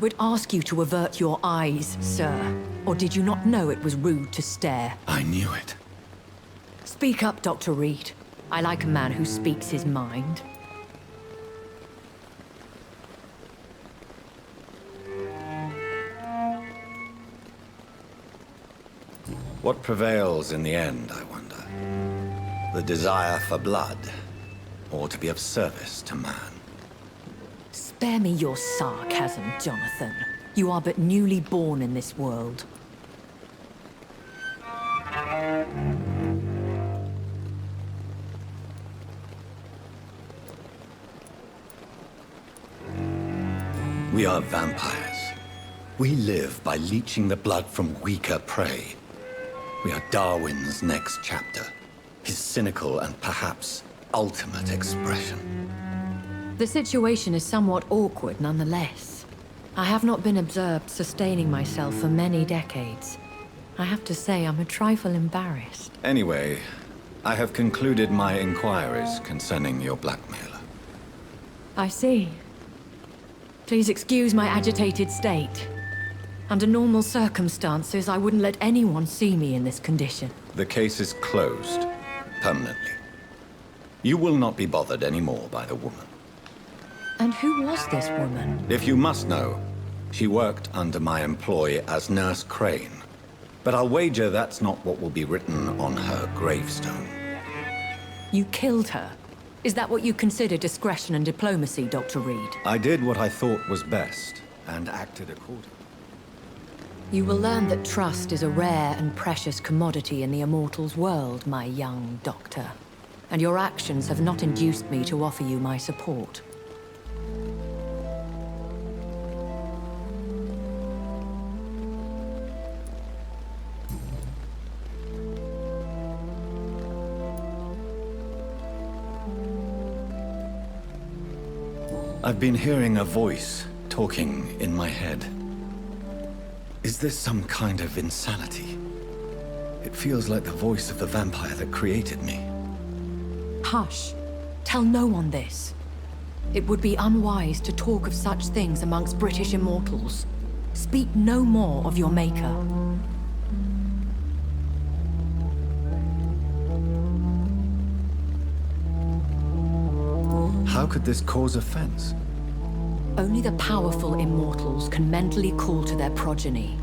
would ask you to avert your eyes, sir. Or did you not know it was rude to stare? I knew it. Speak up, Dr. Reed. I like a man who speaks his mind. What prevails in the end, I wonder? The desire for blood, or to be of service to man? Spare me your sarcasm, Jonathan. You are but newly born in this world. We are vampires. We live by leeching the blood from weaker prey. We are Darwin's next chapter. His cynical and perhaps ultimate expression. The situation is somewhat awkward nonetheless. I have not been observed sustaining myself for many decades. I have to say I'm a trifle embarrassed. Anyway, I have concluded my inquiries concerning your blackmailer. I see. Please excuse my agitated state. Under normal circumstances, I wouldn't let anyone see me in this condition. The case is closed, permanently. You will not be bothered anymore by the woman. And who was this woman? If you must know, she worked under my employ as Nurse Crane. But I'll wager that's not what will be written on her gravestone. You killed her? Is that what you consider discretion and diplomacy, Dr. Reed? I did what I thought was best, and acted accordingly. You will learn that trust is a rare and precious commodity in the Immortals world, my young doctor. And your actions have not induced me to offer you my support. I've been hearing a voice talking in my head. Is this some kind of insanity? It feels like the voice of the vampire that created me. Hush. Tell no one this. It would be unwise to talk of such things amongst British immortals. Speak no more of your maker. How could this cause offense? Only the powerful immortals can mentally call to their progeny.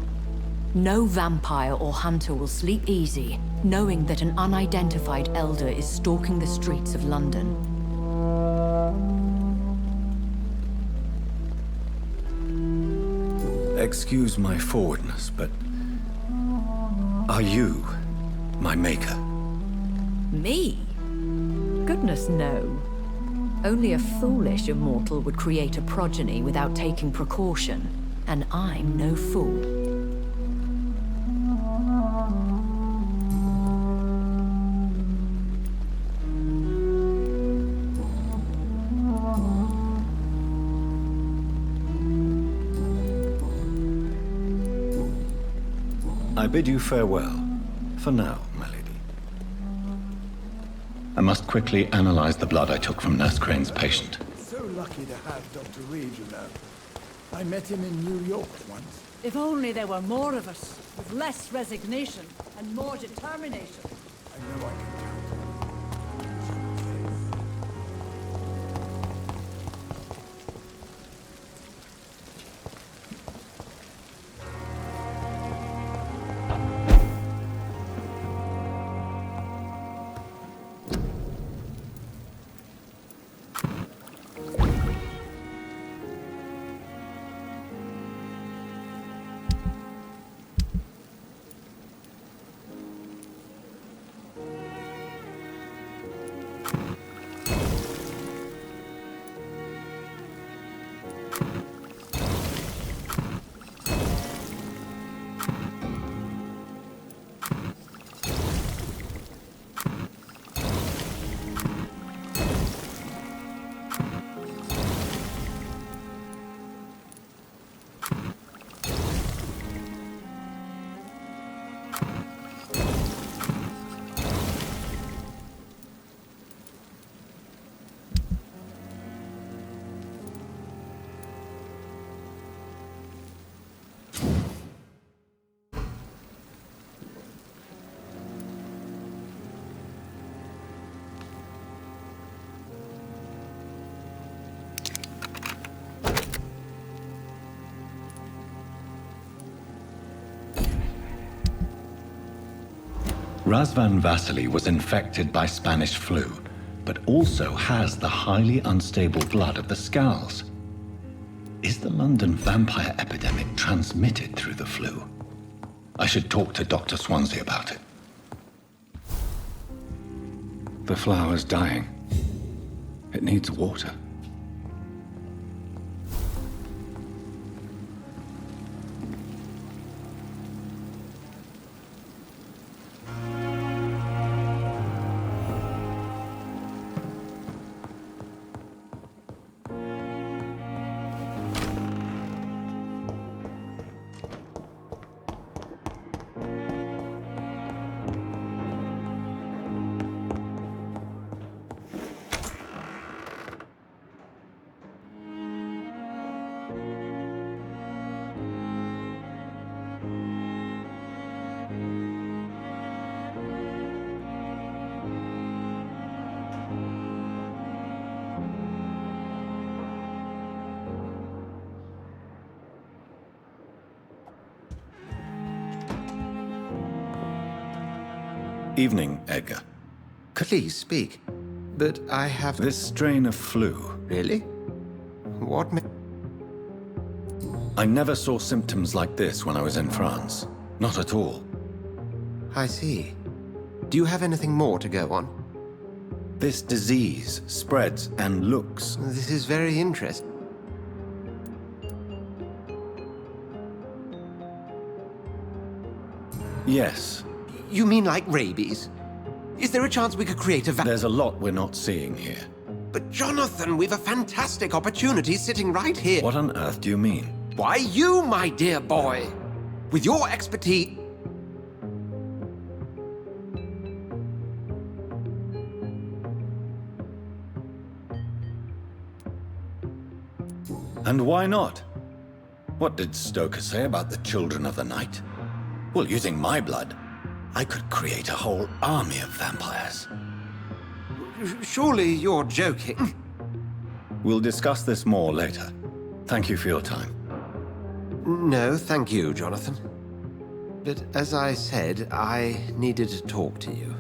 No vampire or hunter will sleep easy, knowing that an unidentified elder is stalking the streets of London. Excuse my forwardness, but are you my maker? Me? Goodness, no. Only a foolish immortal would create a progeny without taking precaution, and I'm no fool. I bid you farewell, for now, my lady. I must quickly analyze the blood I took from Nurse Crane's patient. So lucky to have Dr. Reed, you know. I met him in New York once. If only there were more of us, with less resignation and more determination. I know I can count on you. Razvan Vasily was infected by Spanish flu, but also has the highly unstable blood of the Scows. Is the London vampire epidemic transmitted through the flu? I should talk to Dr. Swansea about it. The flower's dying. It needs water. Evening, Edgar. Please speak. But I have... This strain of flu. Really? What ma... I never saw symptoms like this when I was in France. Not at all. I see. Do you have anything more to go on? This disease spreads and looks... This is very interesting. Yes. You mean like rabies? Is there a chance we could create a There's a lot we're not seeing here. But Jonathan, we've a fantastic opportunity sitting right here. What on earth do you mean? Why, you, my dear boy. With your expertise... And why not? What did Stoker say about the Children of the Night? Well, using my blood, I could create a whole army of vampires. Surely you're joking. We'll discuss this more later. Thank you for your time. No, thank you, Jonathan. But as I said, I needed to talk to you.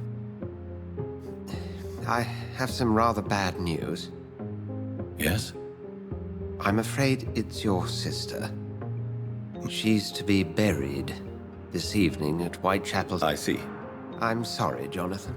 I have some rather bad news. Yes? I'm afraid it's your sister. She's to be buried this evening at Whitechapel. I see. I'm sorry, Jonathan.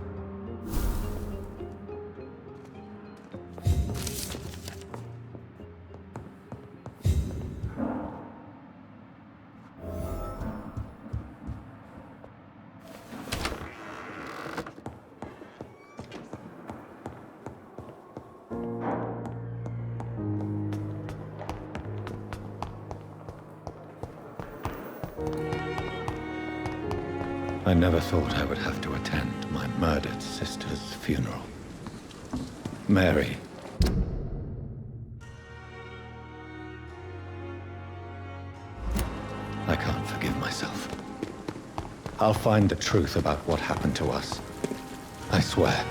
I never thought I would have to attend my murdered sister's funeral. Mary. I can't forgive myself. I'll find the truth about what happened to us. I swear.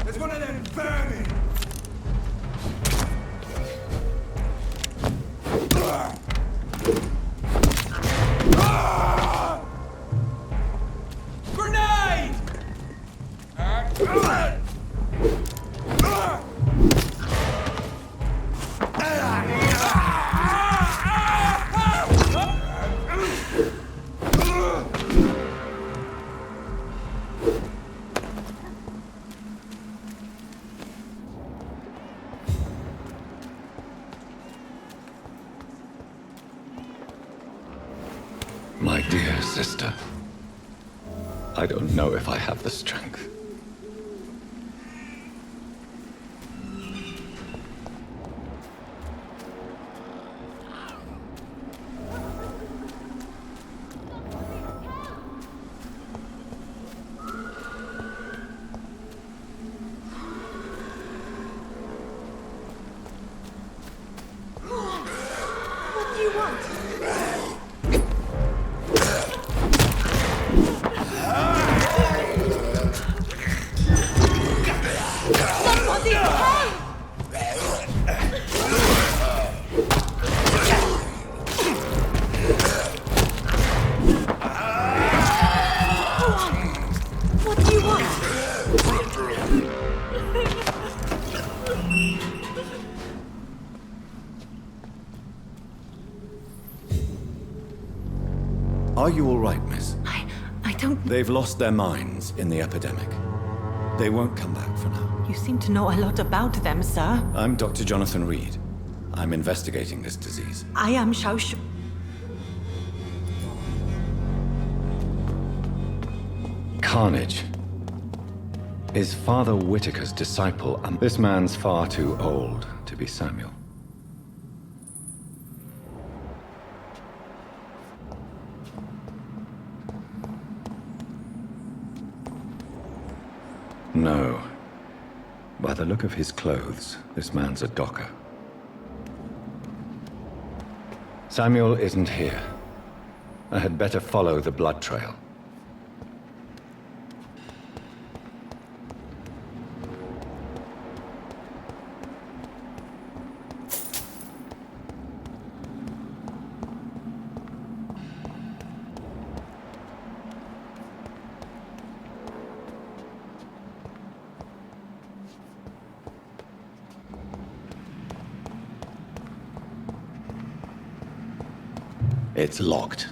There's one of them vermin! Grenade! My dear sister, I don't know if I have the strength. What do you want? Somebody help! What do you want? Are you all right, miss? I don't... They've lost their minds in the epidemic. They won't come back for now. You seem to know a lot about them, sir. I'm Dr. Jonathan Reed. I'm investigating this disease. I am Xiao. Carnage is Father Whitaker's disciple, and this man's far too old to be Samuel. No. By the look of his clothes, this man's a docker. Samuel isn't here. I had better follow the blood trail. It's locked.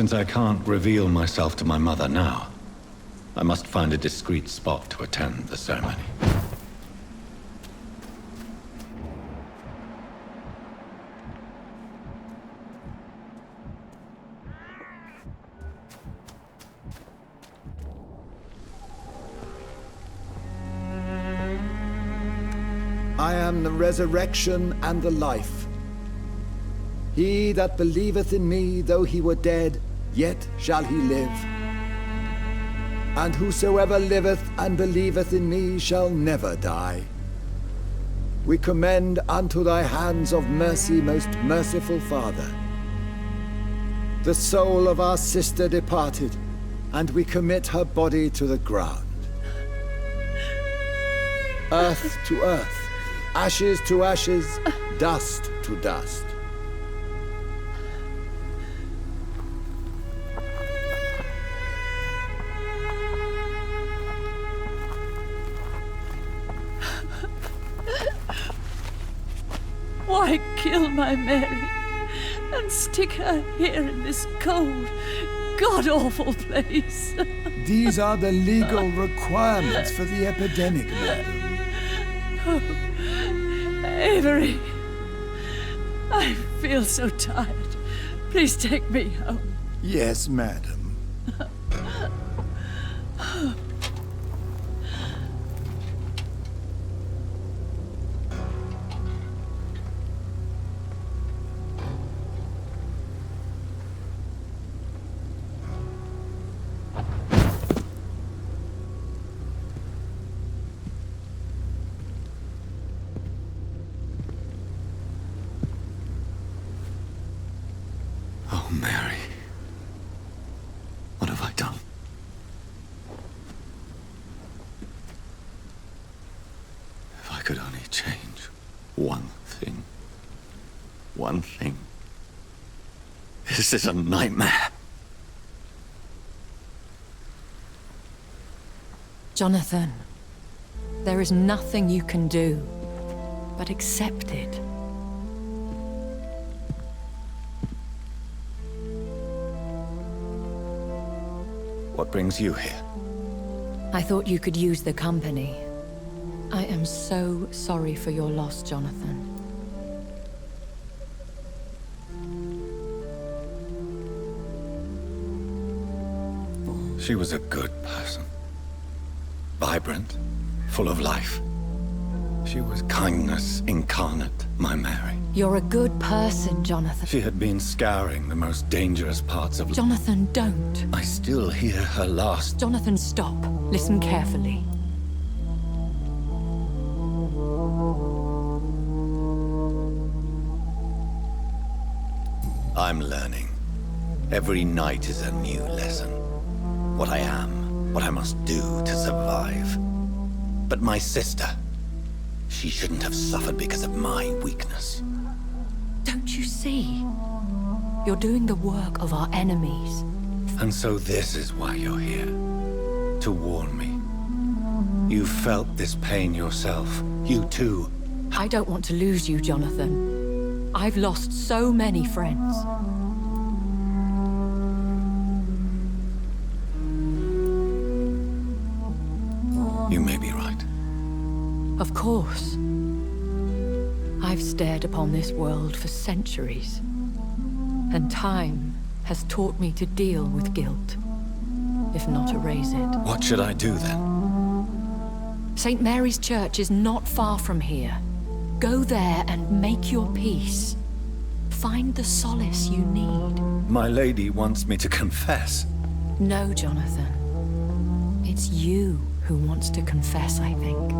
Since I can't reveal myself to my mother now, I must find a discreet spot to attend the ceremony. I am the resurrection and the life. He that believeth in me, though he were dead, yet shall he live. And whosoever liveth and believeth in me shall never die. We commend unto thy hands of mercy, most merciful Father, the soul of our sister departed, and we commit her body to the ground. Earth to earth, ashes to ashes, dust to dust. Why kill my Mary and stick her here in this cold, god-awful place? These are the legal requirements for the epidemic, madam. Avery, I feel so tired. Please take me home. Yes, madam. Oh, Mary. What have I done? If I could only change one thing. One thing. This is a nightmare. Jonathan, there is nothing you can do but accept it. What brings you here? I thought you could use the company. I am so sorry for your loss, Jonathan. She was a good person. Vibrant, full of life. She was kindness incarnate, my Mary. You're a good person, Jonathan. She had been scouring the most dangerous parts of... Jonathan, don't. I still hear her last... Jonathan, stop. Listen carefully. I'm learning. Every night is a new lesson. What I am, what I must do to survive. But my sister, she shouldn't have suffered because of my weakness. Don't you see? You're doing the work of our enemies. And so this is why you're here. To warn me. You felt this pain yourself. You too. I don't want to lose you, Jonathan. I've lost so many friends. You may be right. Of course. I've stared upon this world for centuries, and time has taught me to deal with guilt, if not erase it. What should I do then? St. Mary's Church is not far from here. Go there and make your peace. Find the solace you need. My lady wants me to confess. No, Jonathan. It's you who wants to confess, I think.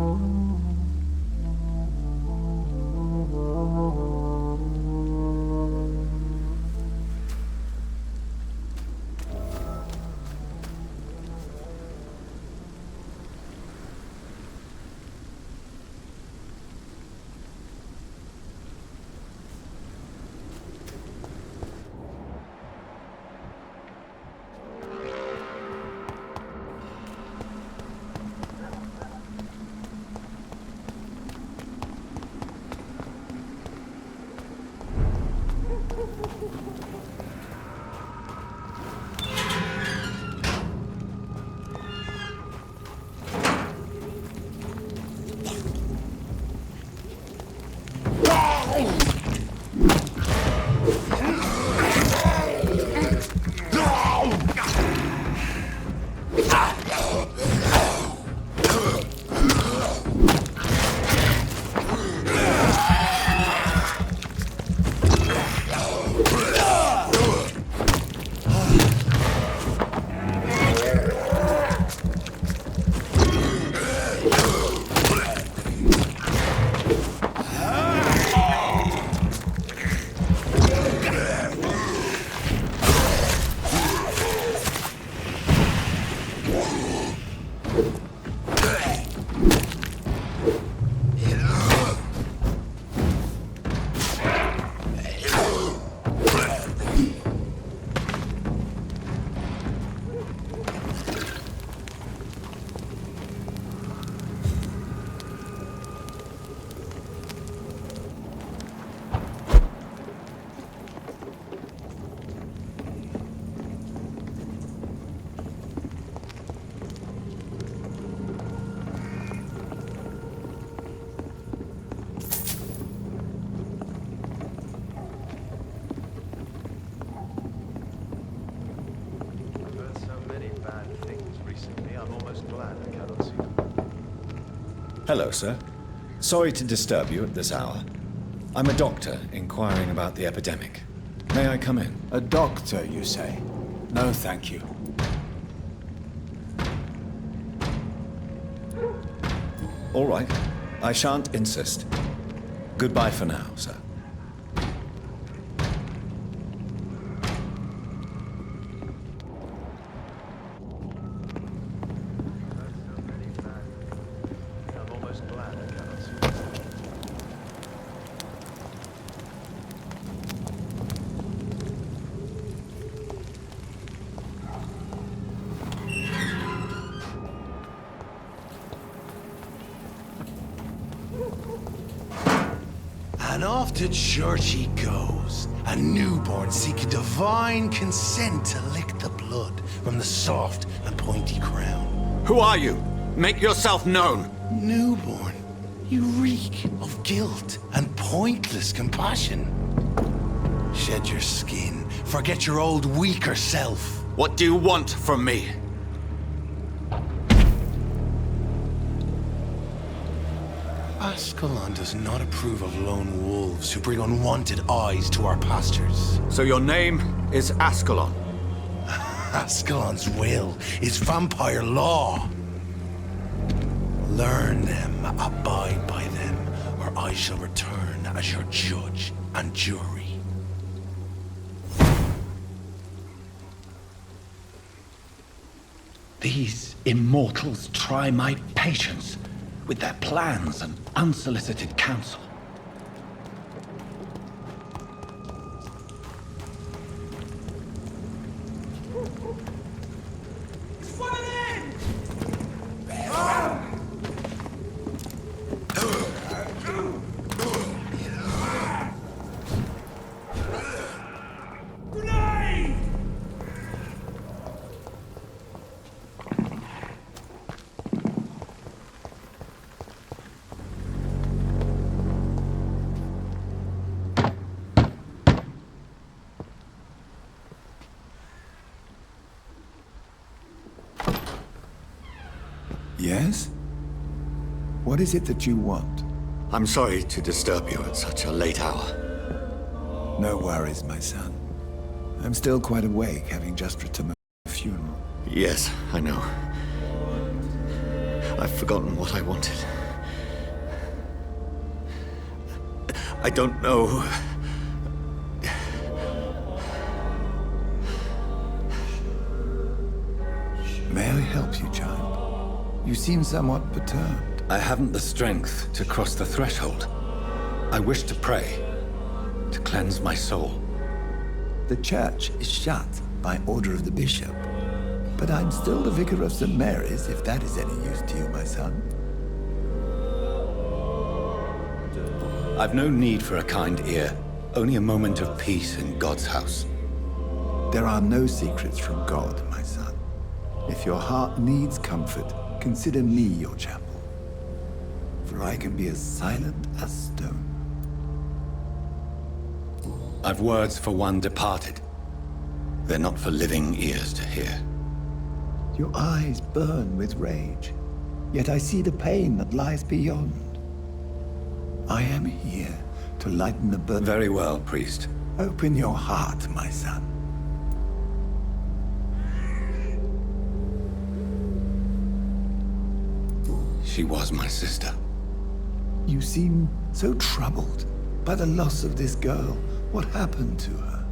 Hello, sir. Sorry to disturb you at this hour. I'm a doctor inquiring about the epidemic. May I come in? A doctor, you say? No, thank you. All right. I shan't insist. Goodbye for now, sir. And off to church he goes, a newborn seeking divine consent to lick the blood from the soft and pointy crown. Who are you? Make yourself known. Newborn, you reek of guilt and pointless compassion. Shed your skin, forget your old weaker self. What do you want from me? Ascalon does not approve of lone wolves who bring unwanted eyes to our pastures. So your name is Ascalon. Ascalon's will is vampire law. Learn them, abide by them, or I shall return as your judge and jury. These immortals try my patience with their plans and unsolicited counsel. Yes? What is it that you want? I'm sorry to disturb you at such a late hour. No worries, my son. I'm still quite awake, having just returned from a funeral. Yes, I know. I've forgotten what I wanted. I don't know. May I help you, child? You seem somewhat perturbed. I haven't the strength to cross the threshold. I wish to pray, to cleanse my soul. The church is shut by order of the bishop. But I'm still the vicar of St. Mary's, if that is any use to you, my son. I've no need for a kind ear, only a moment of peace in God's house. There are no secrets from God, my son. If your heart needs comfort, consider me your chapel. For I can be as silent as stone. I've words for one departed. They're not for living ears to hear. Your eyes burn with rage, yet I see the pain that lies beyond. I am here to lighten the burden. Very well, priest. Open your heart, my son. She was my sister. You seem so troubled by the loss of this girl. What happened to her?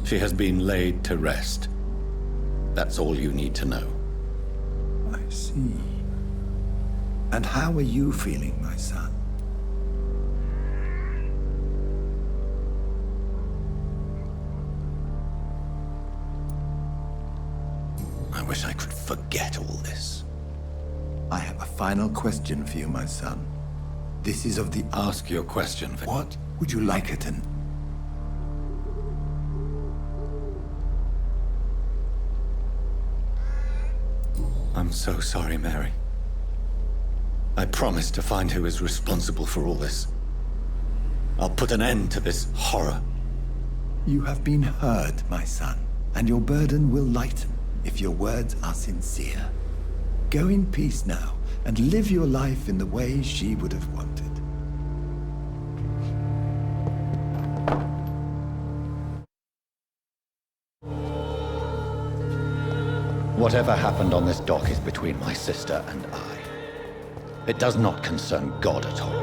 She has been laid to rest. That's all you need to know. I see. And how are you feeling, my son? I wish I could forget all this. I have a final question for you, my son. This is of the... Ask your question. What would you like it in? I'm so sorry, Mary. I promise to find who is responsible for all this. I'll put an end to this horror. You have been heard, my son, and your burden will lighten. if your words are sincere. Go in peace now, and live your life in the way she would have wanted. Whatever happened on this dock is between my sister and I. It does not concern God at all.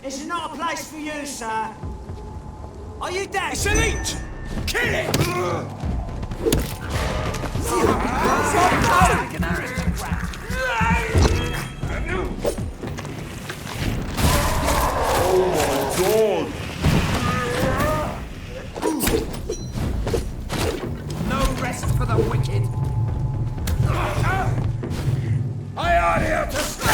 This is not a place for you, sir. Are you dead? It's elite! Kill it! No rest for the wicked. I are here to stay!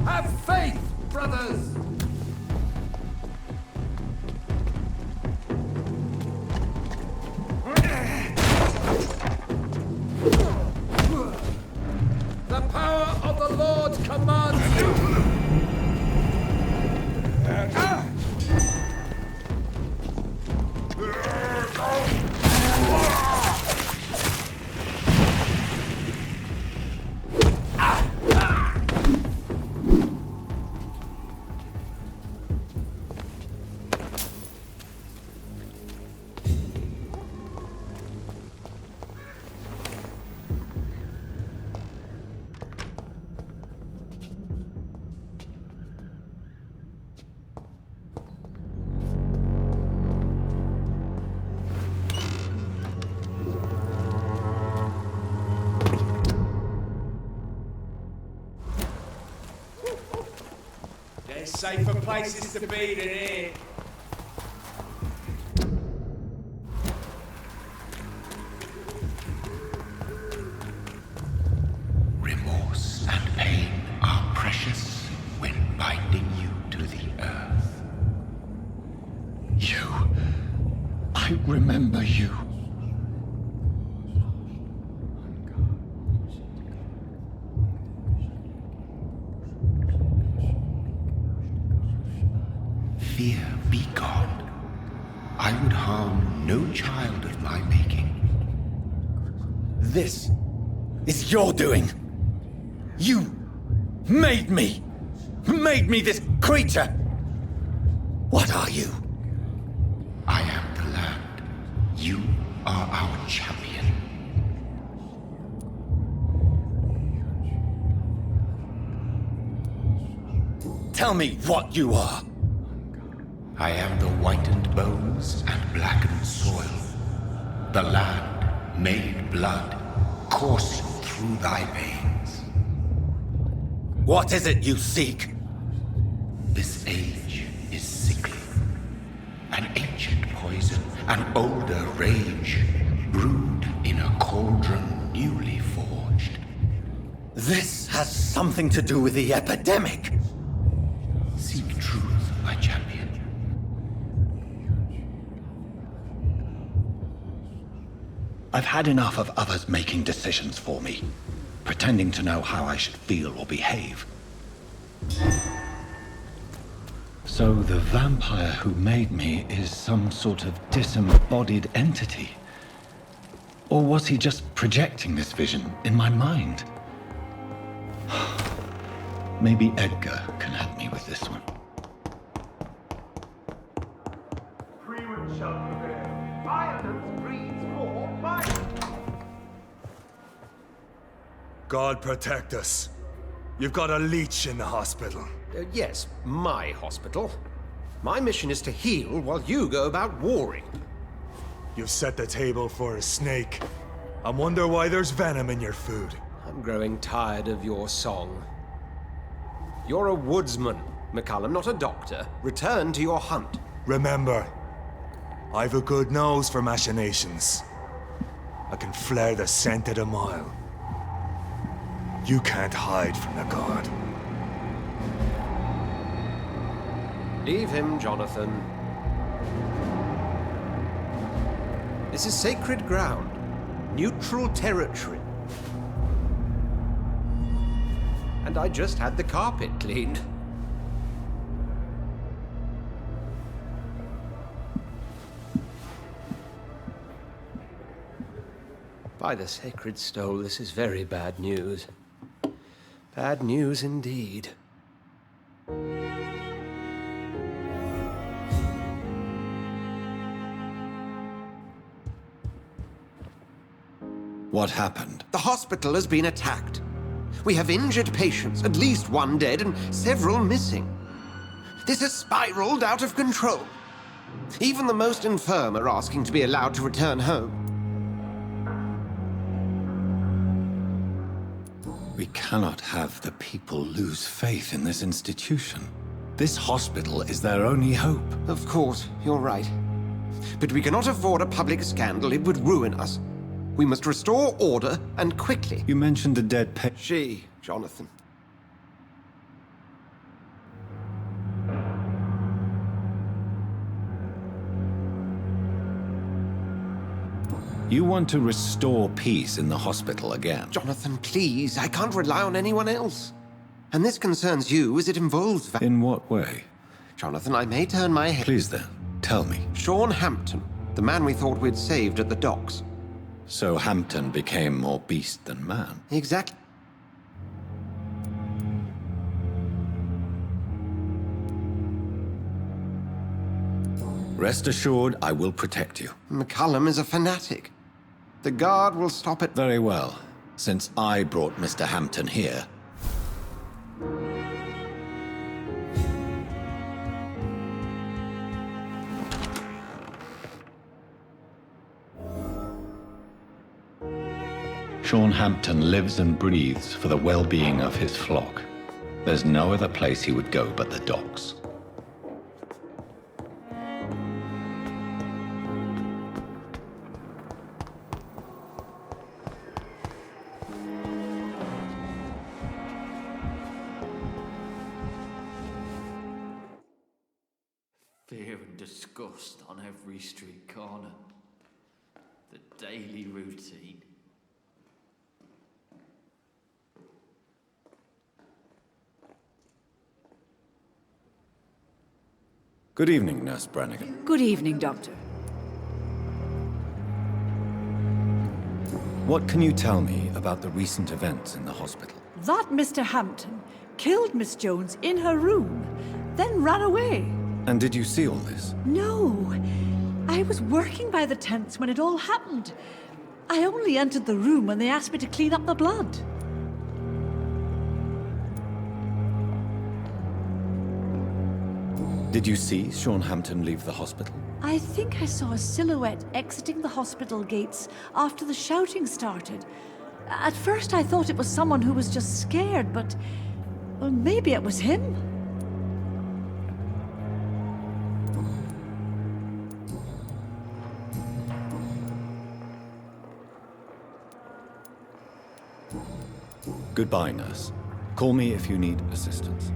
Have faith, brothers. The power of the Lord commands you. There's safer places to be than here. Remorse and pain are precious when binding you to the earth. You. I remember you. Fear be gone. I would harm no child of my making. This is your doing. You made me this creature. What are you? I am the land. You are our champion. Tell me what you are. I am the whitened bones and blackened soil. The land made blood coursing through thy veins. What is it you seek? This age is sickly. An ancient poison, an older rage, brewed in a cauldron newly forged. This has something to do with the epidemic. Seek truth, my champion. I've had enough of others making decisions for me, pretending to know how I should feel or behave. So the vampire who made me is some sort of disembodied entity? Or was he just projecting this vision in my mind? Maybe Edgar can help me with this one. Violence breeds more violence. God protect us. You've got a leech in the hospital. Yes, my hospital. My mission is to heal while you go about warring. You've set the table for a snake. I wonder why there's venom in your food. I'm growing tired of your song. You're a woodsman, McCallum, not a doctor. Return to your hunt. Remember, I've a good nose for machinations. I can flare the scent at a mile. You can't hide from the god. Leave him, Jonathan. This is sacred ground. Neutral territory. And I just had the carpet cleaned. By the sacred stole, this is very bad news. Bad news indeed. What happened? The hospital has been attacked. We have injured patients, at least one dead and several missing. This has spiraled out of control. Even the most infirm are asking to be allowed to return home. We cannot have the people lose faith in this institution. This hospital is their only hope. Of course, you're right. But we cannot afford a public scandal. It would ruin us. We must restore order, and quickly. You mentioned a dead patient. She, Jonathan. You want to restore peace in the hospital again? Jonathan, please. I can't rely on anyone else. And this concerns you as it involves... In what way? Jonathan, I may turn my head... Please then, tell me. Sean Hampton, the man we thought we'd saved at the docks. So Hampton became more beast than man? Exactly. Rest assured, I will protect you. McCallum is a fanatic. The guard will stop it. Very well. Since I brought Mr. Hampton here... Sean Hampton lives and breathes for the well-being of his flock. There's no other place he would go but the docks. Fear and disgust on every street corner. The daily routine. Good evening, Nurse Brannigan. Good evening, Doctor. What can you tell me about the recent events in the hospital? That Mr. Hampton killed Miss Jones in her room, then ran away. And did you see all this? No. I was working by the tents when it all happened. I only entered the room when they asked me to clean up the blood. Did you see Sean Hampton leave the hospital? I think I saw a silhouette exiting the hospital gates after the shouting started. At first I thought it was someone who was just scared, but... well, maybe it was him. Goodbye, nurse. Call me if you need assistance.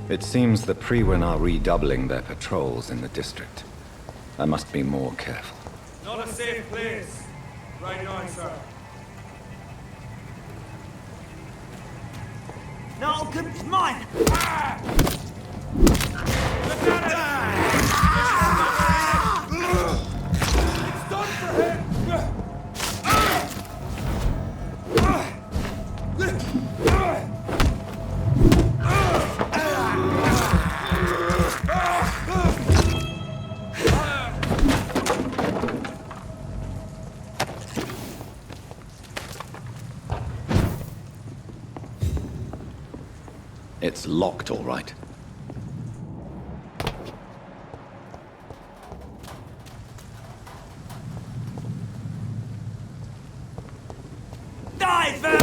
It seems the Priwen are redoubling their patrols in the district. I must be more careful. Not a safe place. Right on, sir. No, it's mine! Ah! Look at it! It's done for him! It's locked, all right. Die, Vamp!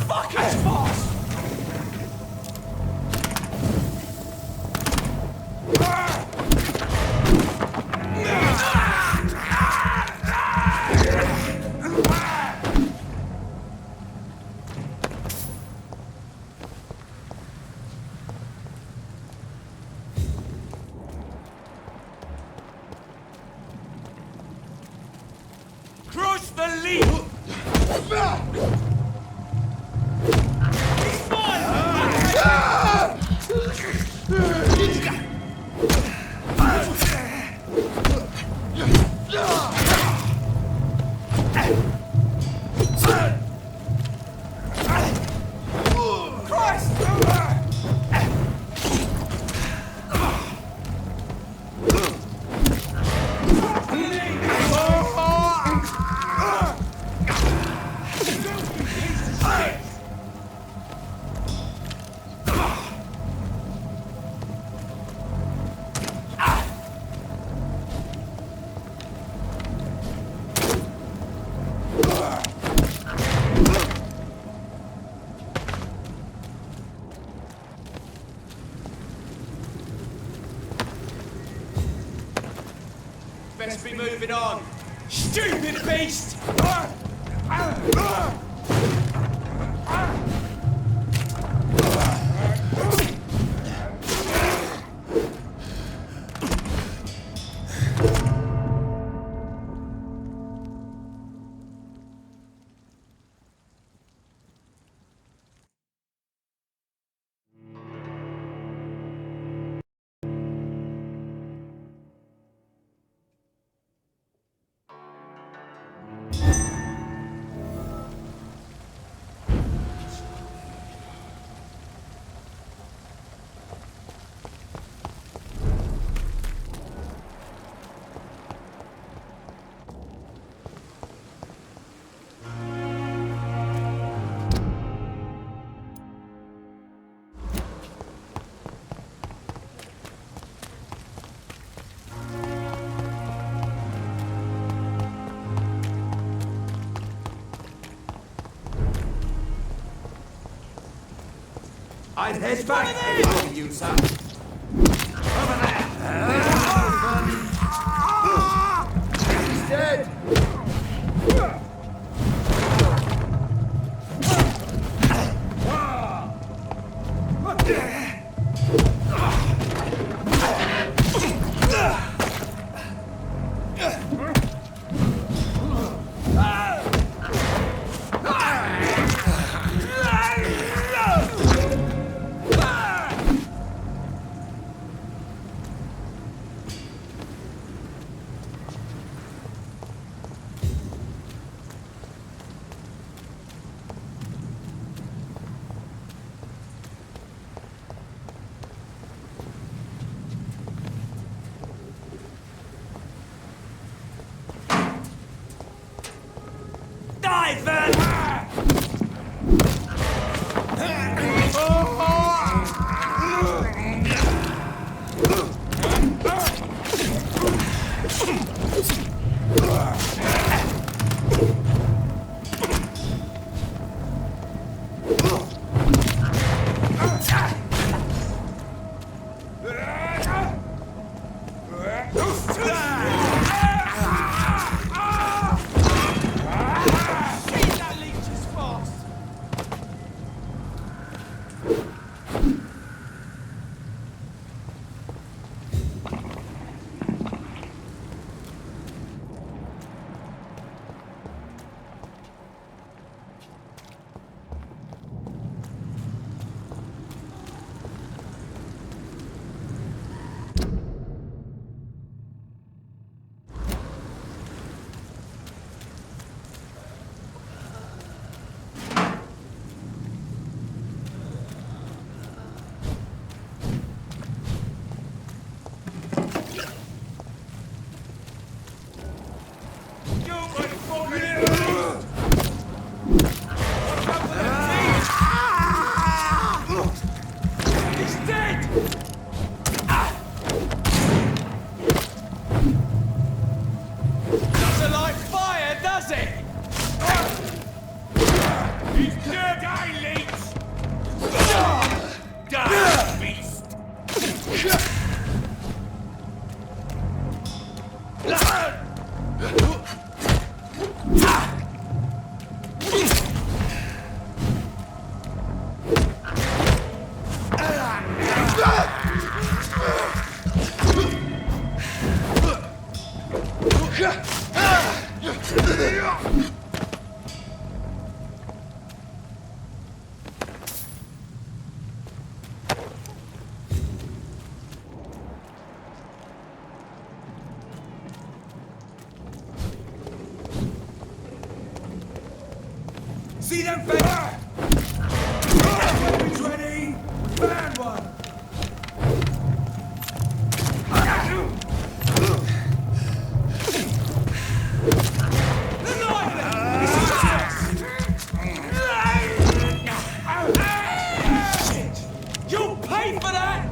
Fuck his boss! Crush the lead! He's Best be moving on. Stupid beast! I'd head back to you, sir. Over there! He's dead! them back! Weapons ready! Found one! You'll pay for that!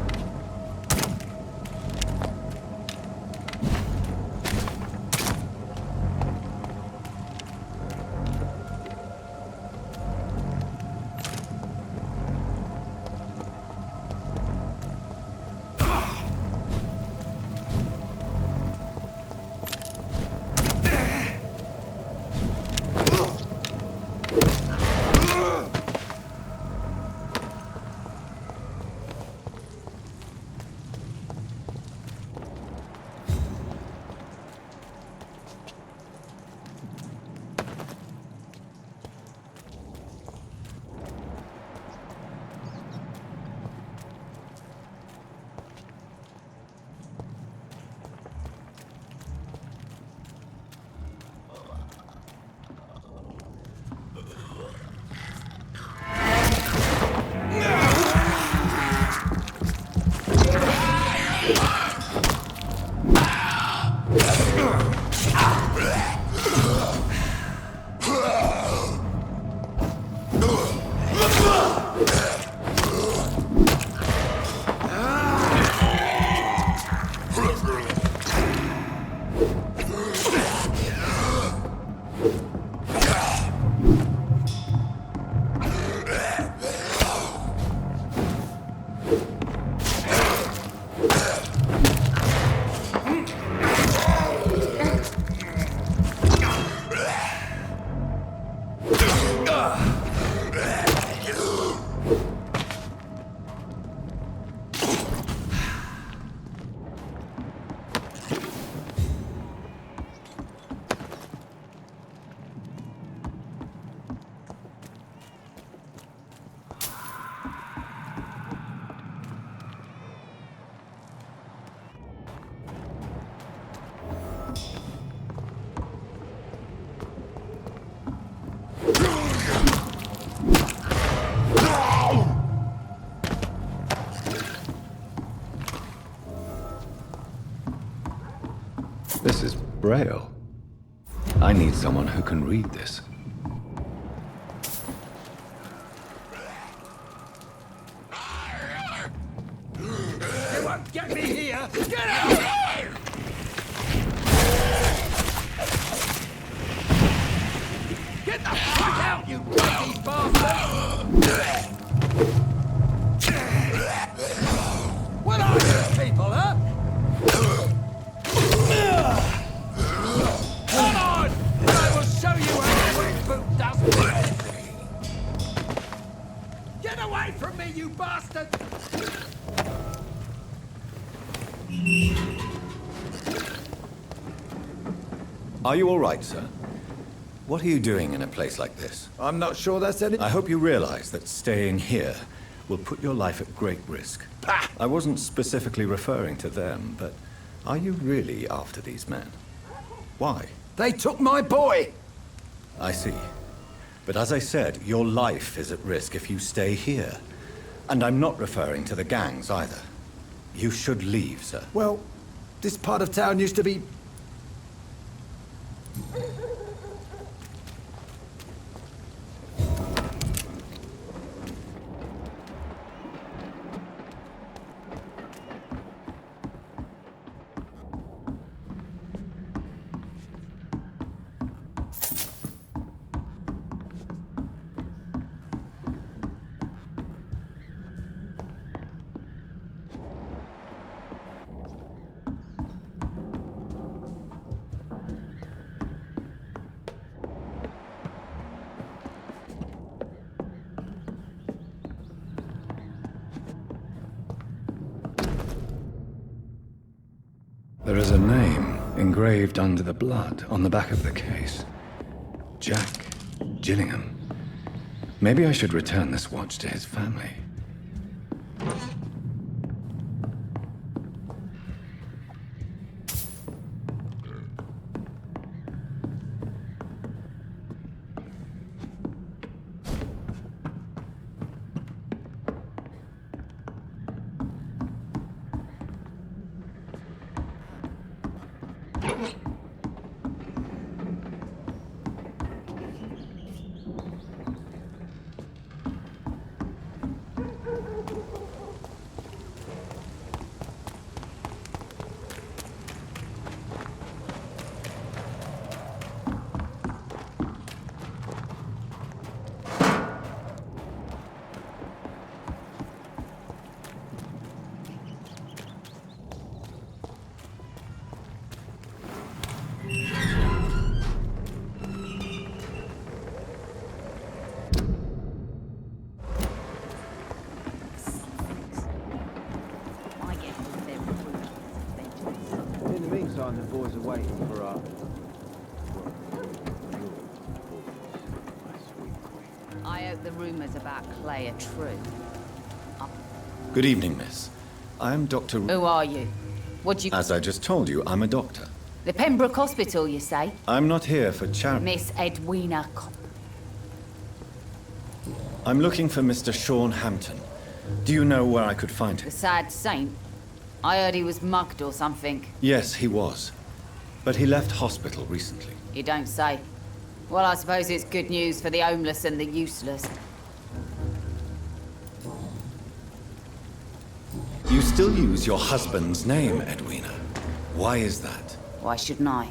This is Braille. I need someone who can read this. They won't get me here! Get out! Get the fuck out, you bloody bastard! What are you people, huh? Come on! I will show you how a quick boot does it! Get away from me, you bastard! Are you all right, sir? What are you doing in a place like this? I'm not sure that's any... I hope you realize that staying here will put your life at great risk. Pah! I wasn't specifically referring to them, but are you really after these men? Why? They took my boy! I see. But as I said, your life is at risk if you stay here. And I'm not referring to the gangs either. You should leave, sir. Well, this part of town used to be... There is a name engraved under the blood on the back of the case. Jack Gillingham. Maybe I should return this watch to his family. time the boys are waiting for our... I hope the rumors about Clay are true. Good evening, miss. I'm Dr. Who are you? What you... As I just told you, I'm a doctor. The Pembroke Hospital, you say? I'm not here for charity. Miss Edwina... I'm looking for Mr. Sean Hampton. Do you know where I could find him? The sad saint? I heard he was mugged or something. Yes, he was. But he left hospital recently. You don't say. Well, I suppose it's good news for the homeless and the useless. You still use your husband's name, Edwina. Why is that? Why shouldn't I?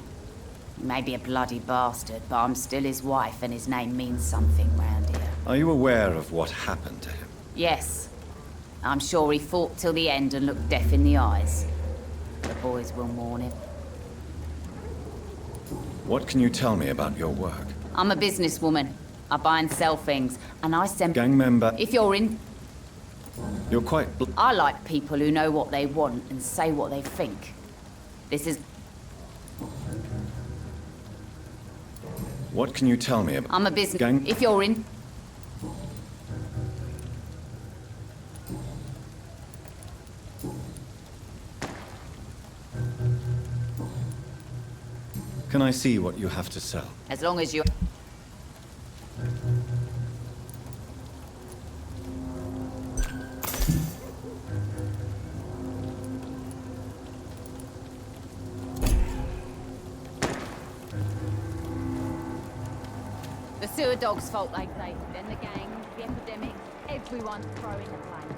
He may be a bloody bastard, but I'm still his wife and his name means something round here. Are you aware of what happened to him? Yes. I'm sure he fought till the end and looked death in the eyes. The boys will mourn him. What can you tell me about your work? I'm a businesswoman. I buy and sell things, and I send... Gang member? If you're in... You're quite... I like people who know what they want and say what they think. This is... What can you tell me about... I'm a business... Gang... If you're in... Can I see what you have to sell? As long as you... The sewer dog's fault, they say. Then the gang, the epidemic, everyone's throwing the blame.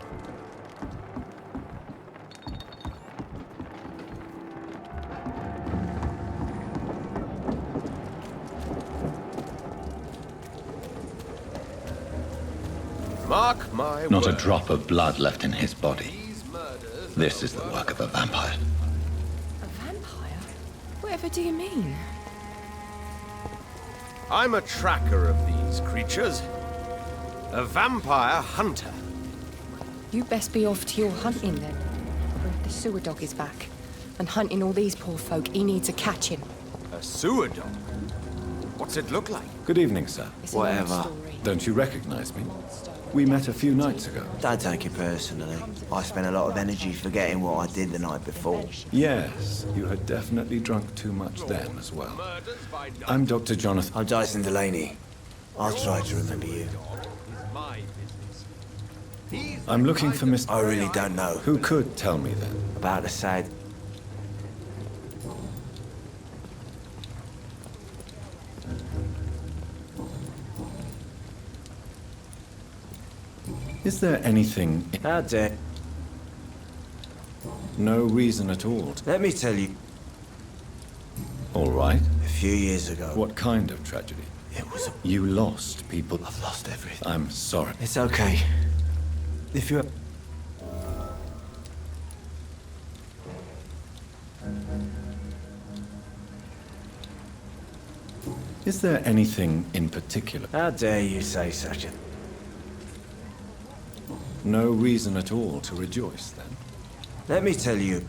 Mark my Not word. a drop of blood left in his body. This is the work of a vampire. A vampire? Whatever do you mean? I'm a tracker of these creatures. A vampire hunter. You best be off to your hunting then. The sewer dog is back. And hunting all these poor folk, he needs a catching. A sewer dog? What's it look like? Good evening, sir. It's a long Whatever. story. Don't you recognize me? We met a few nights ago. Don't take it personally. I spent a lot of energy forgetting what I did the night before. Yes, you had definitely drunk too much then as well. I'm Dr. Jonathan. I'm Dyson Delaney. I'll try to remember you. I'm looking for Mr. I really don't know. Who could tell me then? About the sad... Is there anything... How dare... No reason at all. Let me tell you. All right. A few years ago... What kind of tragedy? It was a... You lost people. I've lost everything. I'm sorry. It's okay. If you... Is there anything in particular? How dare you say such a... No reason at all to rejoice, then? Let me tell you.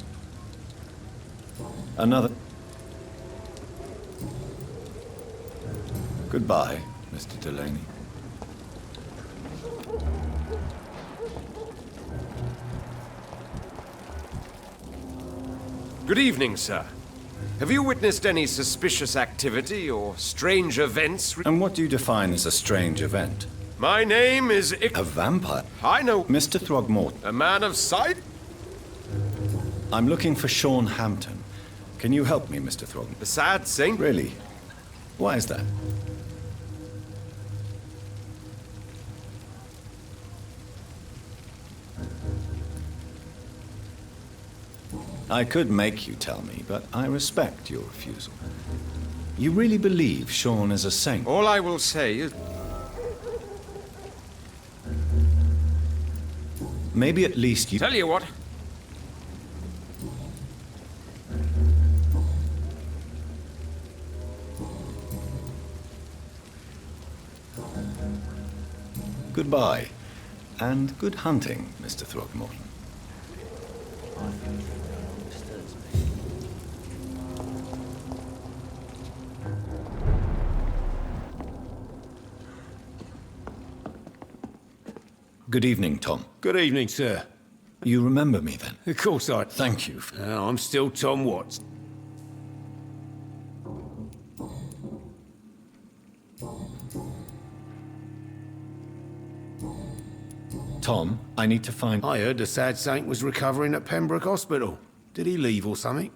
Another... Goodbye, Mr. Delaney. Good evening, sir. Have you witnessed any suspicious activity or strange events? And what do you define as a strange event? My name is A vampire? I know... Mr. Throgmorton. A man of sight? I'm looking for Sean Hampton. Can you help me, Mr. Throgmorton? The sad saint? Really? Why is that? I could make you tell me, but I respect your refusal. You really believe Sean is a saint? All I will say is... Maybe at least you... Tell you what. Goodbye. And good hunting, Mr. Throgmorton. Good evening, Tom. Good evening, sir. You remember me then? Of course I... Thank you. I'm still Tom Watts. Tom, I need to find... I heard the sad saint was recovering at Pembroke Hospital. Did he leave or something?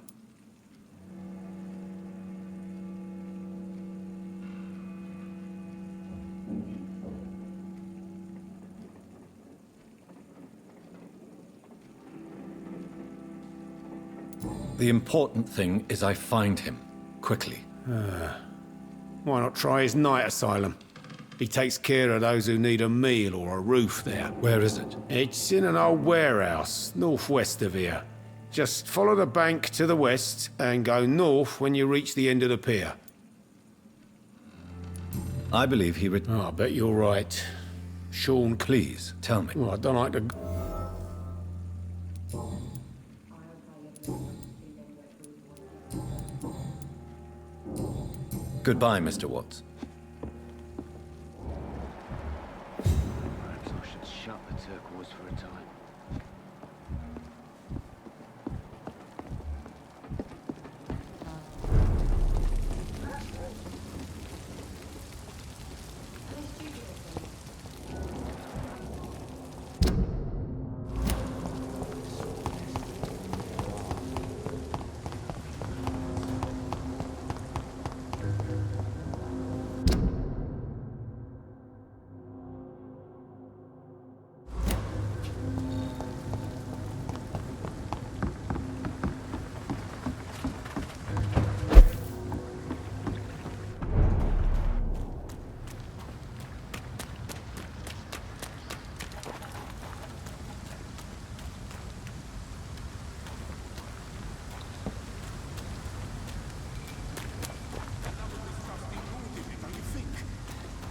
The important thing is I find him. Quickly. Why not try his night asylum? He takes care of those who need a meal or a roof there. Where is it? It's in an old warehouse, northwest of here. Just follow the bank to the west and go north when you reach the end of the pier. I believe he I bet you're right. Sean, please, tell me. Well, I don't like to... Goodbye, Mr. Watts. Perhaps I should shut the turquoise for a time.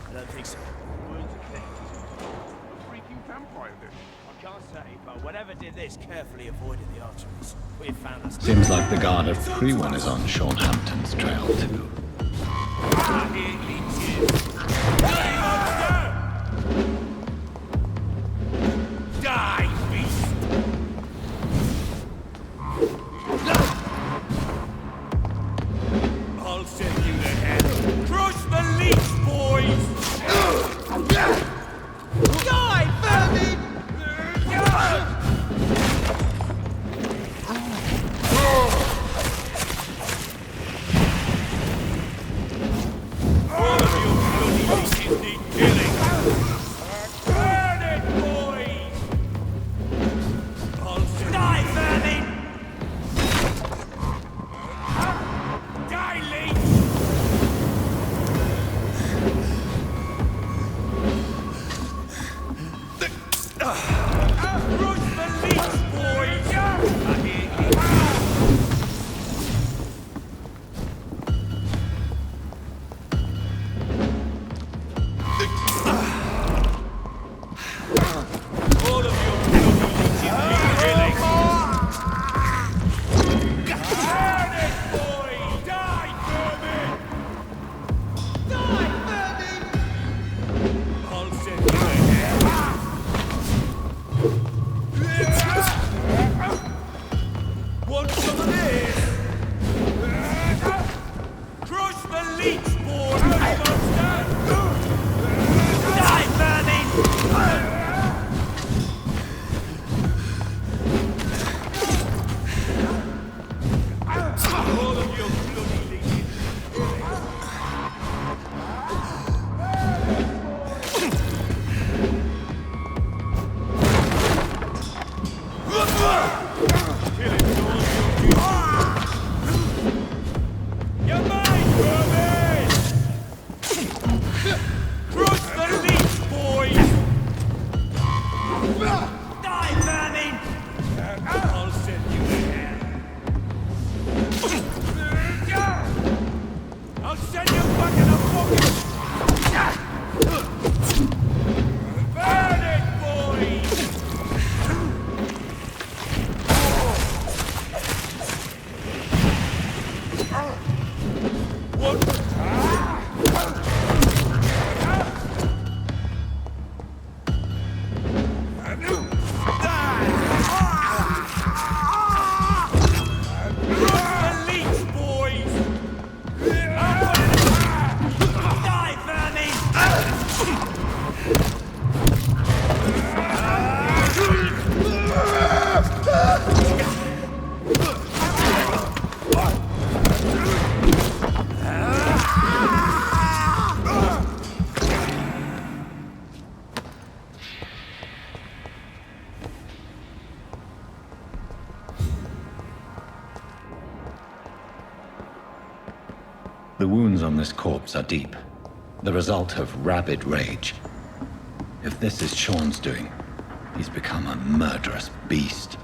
I don't think so. A freaking vampire did. I can't say, but whatever did this carefully avoided the arteries. We've found us. Seems like the guard of Freewan is on Sean Hampton's trail, too. Die, beast! I'll send you to hell. Crush the leech, boys! Die, vermin! All of you bloody leeches need The wounds on this corpse are deep, the result of rabid rage. If this is Sean's doing, he's become a murderous beast.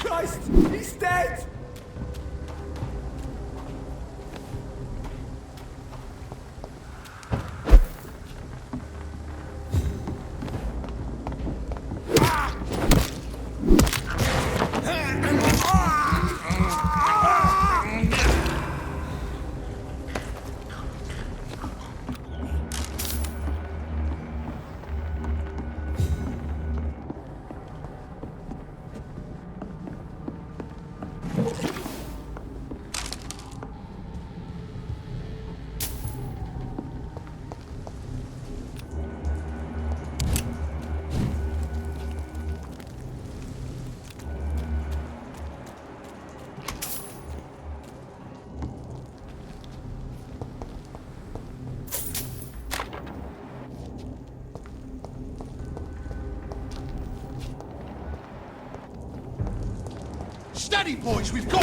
Christ! He's dead! Steady, boys, we've got...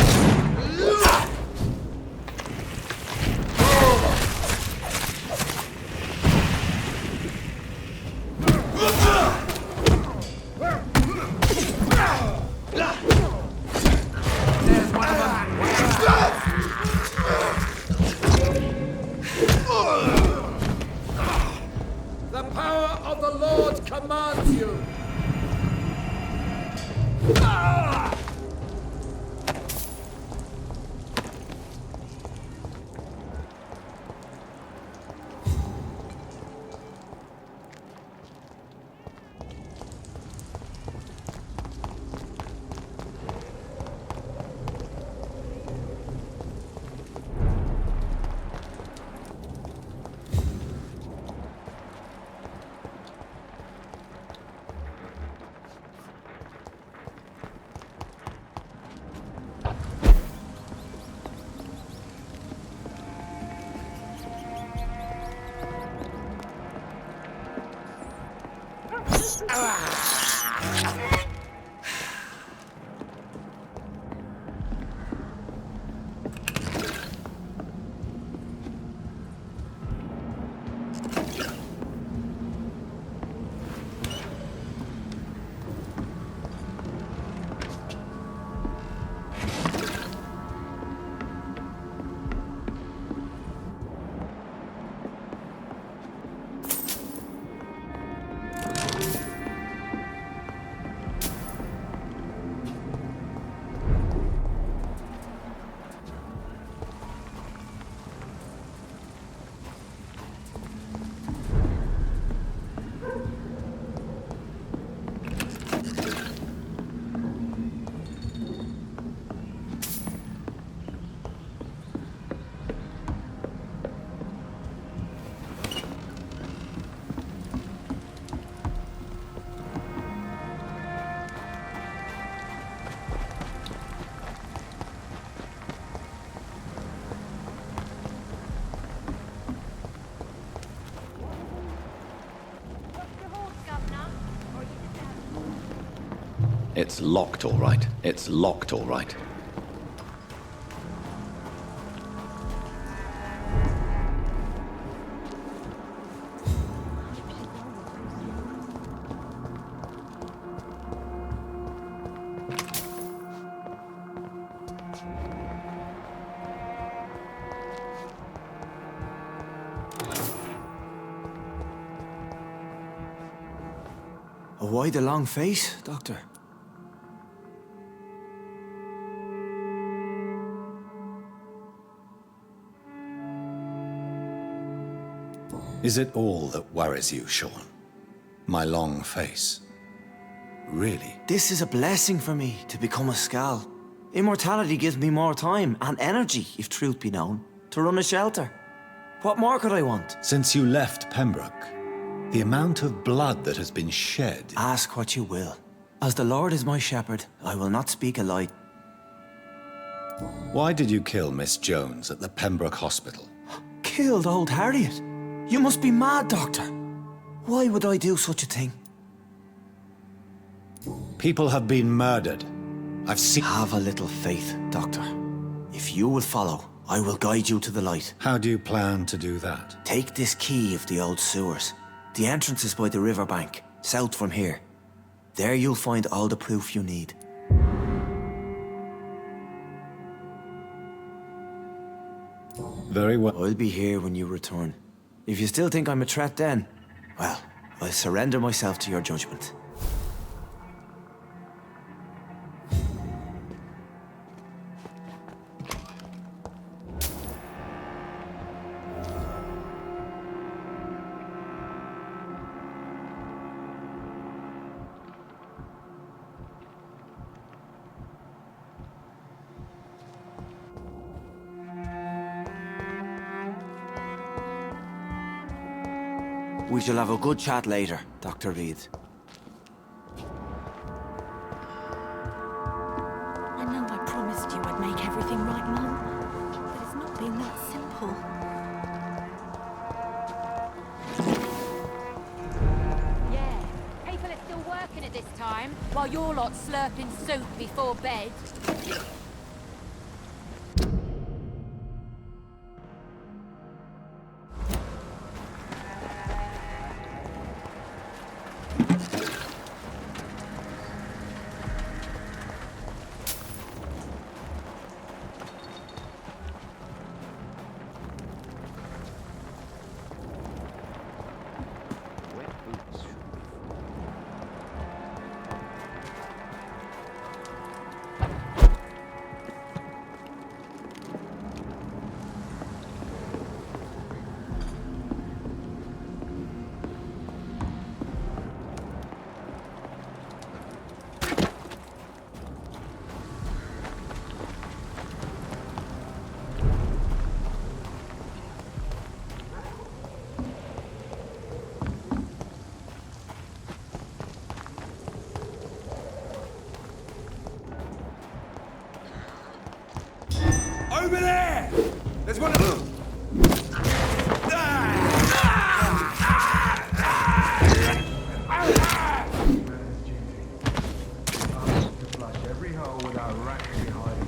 The power of the Lord commands you! It's locked, all right. It's locked, all right. Why the long face, Doctor? Is it all that worries you, Sean? My long face? Really? This is a blessing for me, to become a Skal. Immortality gives me more time and energy, if truth be known, to run a shelter. What more could I want? Since you left Pembroke, the amount of blood that has been shed... Ask what you will. As the Lord is my shepherd, I will not speak a lie. Why did you kill Miss Jones at the Pembroke Hospital? Killed old Harriet? You must be mad, Doctor. Why would I do such a thing? People have been murdered. I've seen... Have a little faith, Doctor. If you will follow, I will guide you to the light. How do you plan to do that? Take this key of the old sewers. The entrance is by the riverbank, south from here. There you'll find all the proof you need. Very well. I'll be here when you return. If you still think I'm a threat then, well, I'll surrender myself to your judgment. We shall have a good chat later, Dr. Reed. I know I promised you I'd make everything right, Mum, but it's not been that simple. Yeah, people are still working at this time, while you're lot slurping soup before bed. Over there! There's one of them! Every hole without racking behind.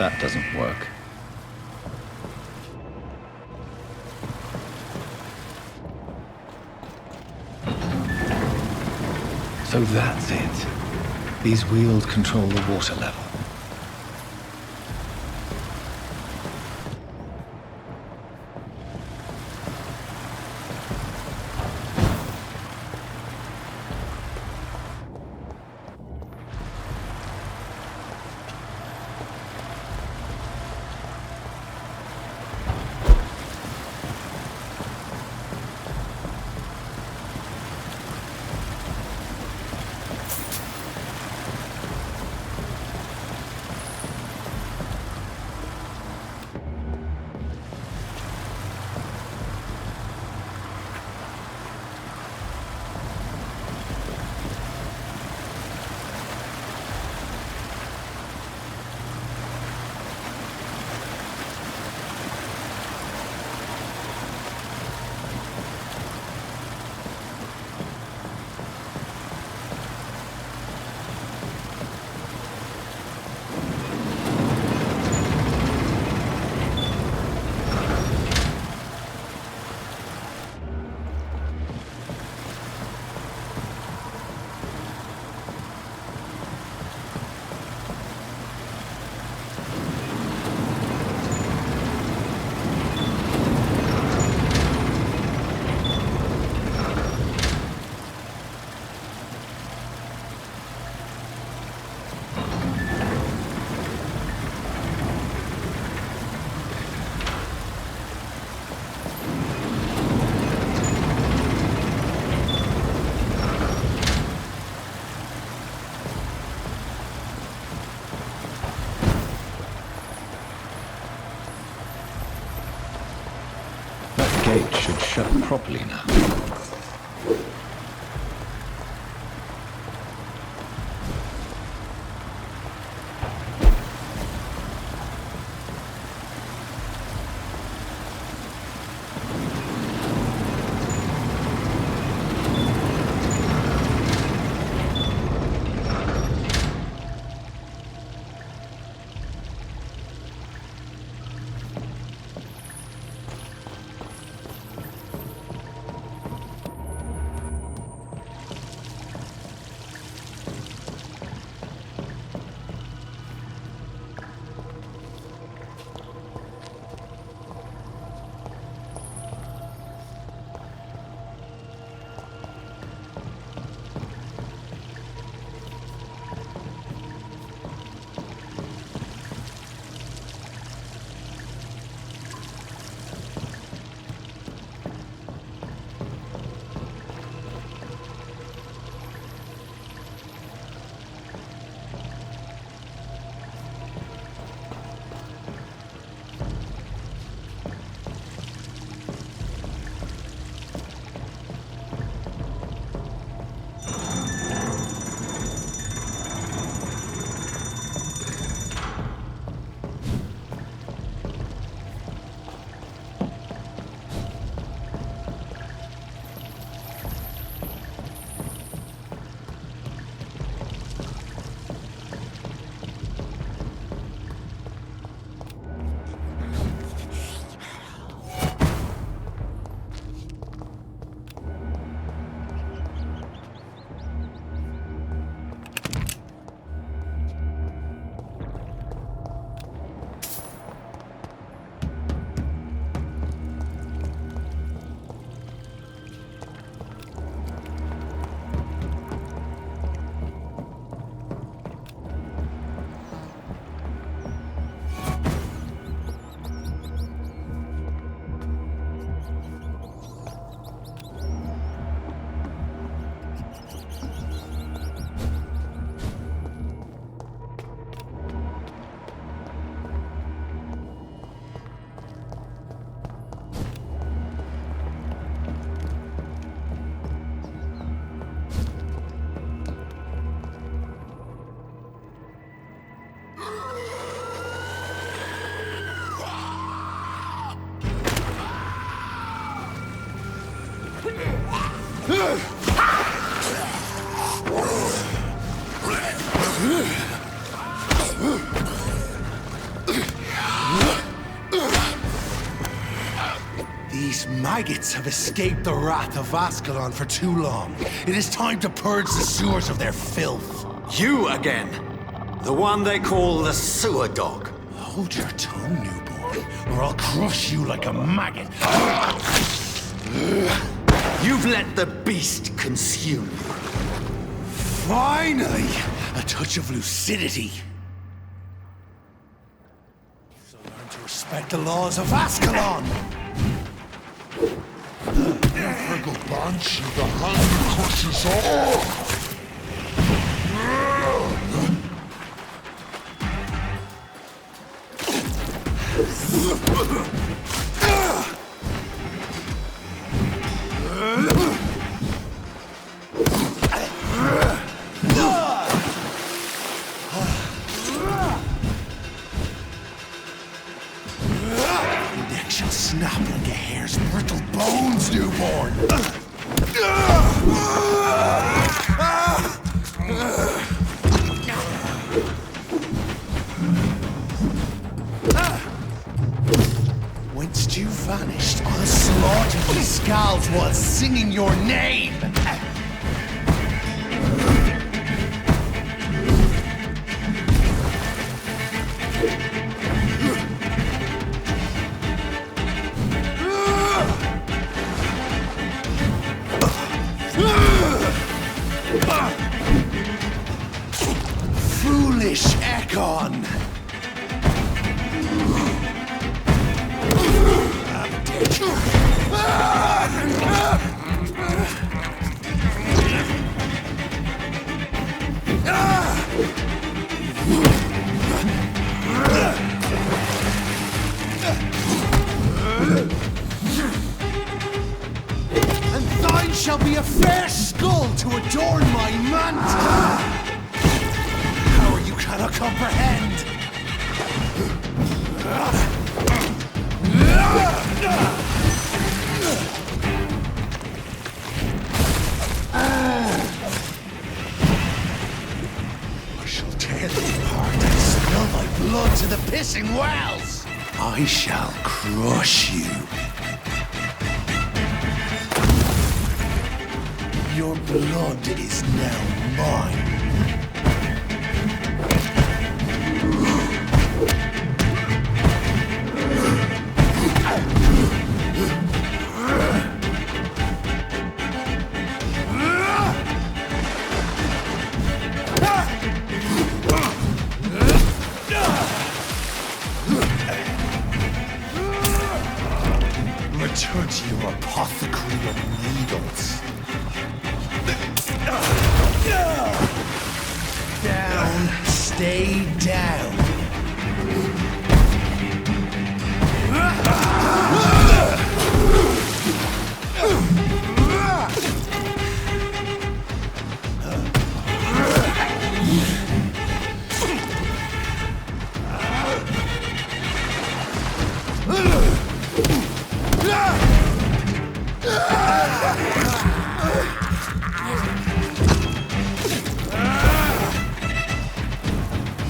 that doesn't work. So that's it. These wheels control the water level. Gate should shut properly now. These maggots have escaped the wrath of Ascalon for too long. It is time to purge the sewers of their filth. You again! The one they call the sewer dog. Hold your tongue, newborn, or I'll crush you like a maggot. You've let the beast consume you. Finally! A touch of lucidity. So learn to respect the laws of Ascalon! The banshee, the hand crushes all! Neck shall snap like a hare's brittle bones, newborn! Whence you vanished, I'll slaughter these skulls while singing your name! Foolish Ekon! And thine shall be a fair skull to adorn my mantle! Power you cannot comprehend! I shall tear thee apart and spill thy blood to the pissing wells! I shall crush you. Your blood is now mine. Return to your apothecary of needles. Down, stay down.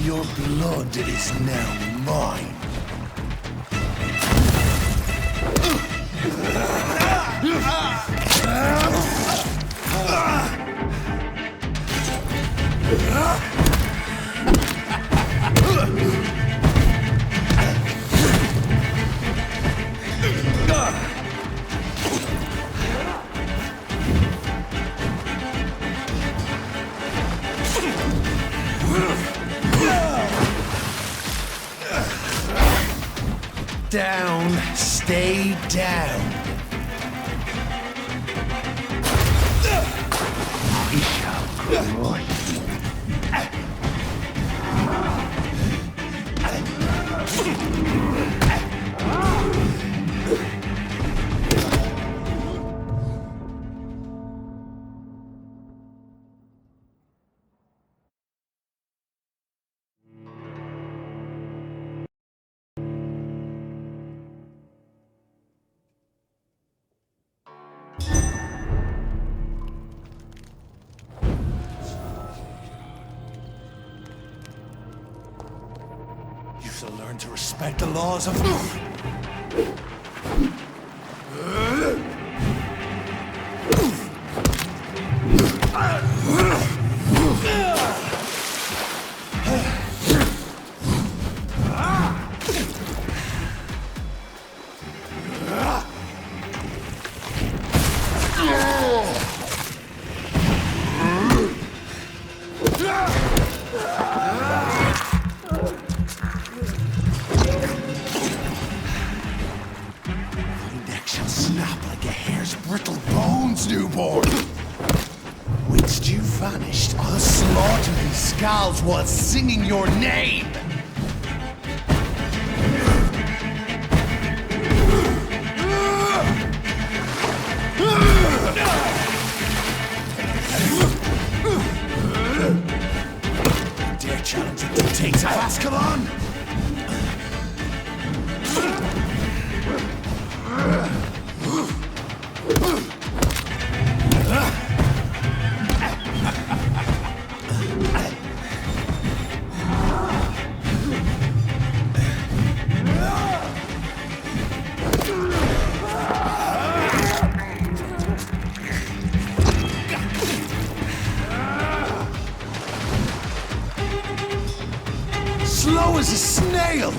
Your blood is now mine. Down, stay down. I shall crush you. You shall learn to respect the laws of... brittle bones, newborn! Whilst you vanished, I'll slaughter these skulls while singing your name! Dare challenge the dictates of Ascalon? Slow as a snail!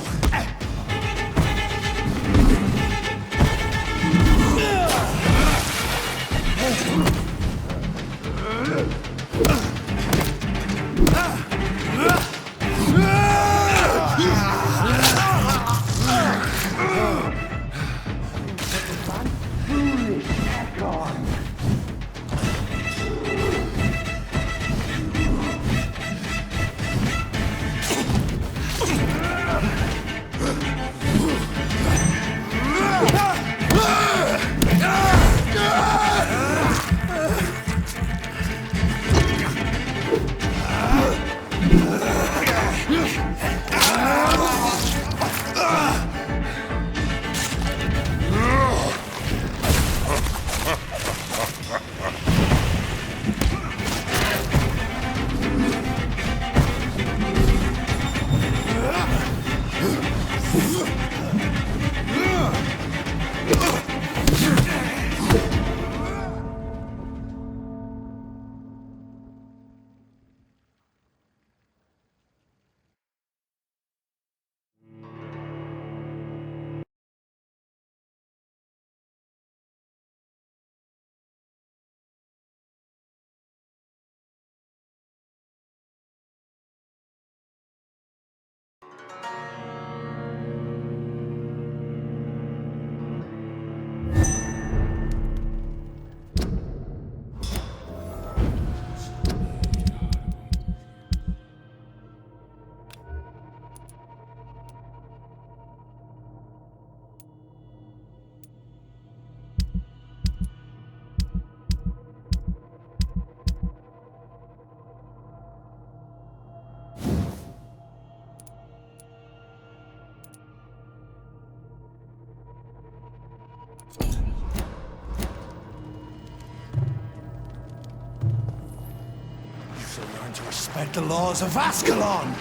You learn to respect the laws of Ascalon!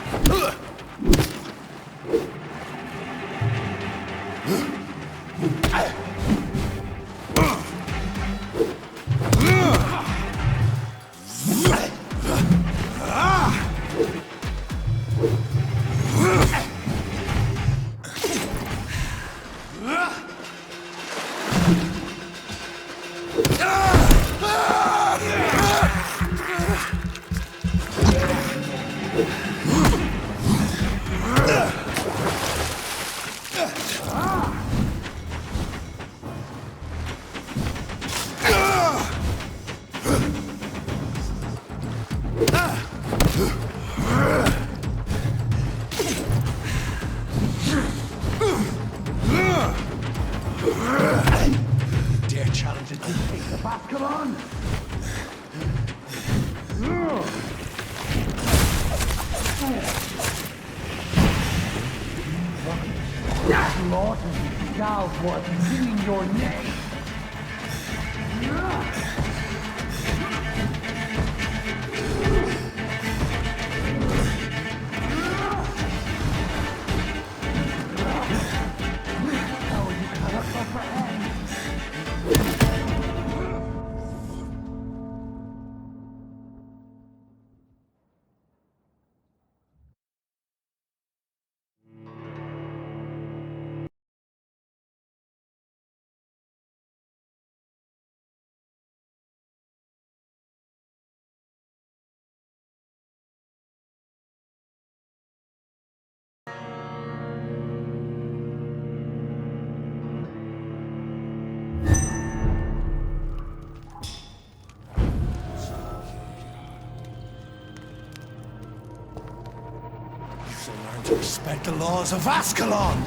Dare challenge the dictates of Ascalon? Slaughter these cows while singing your name! Respect the laws of Ascalon!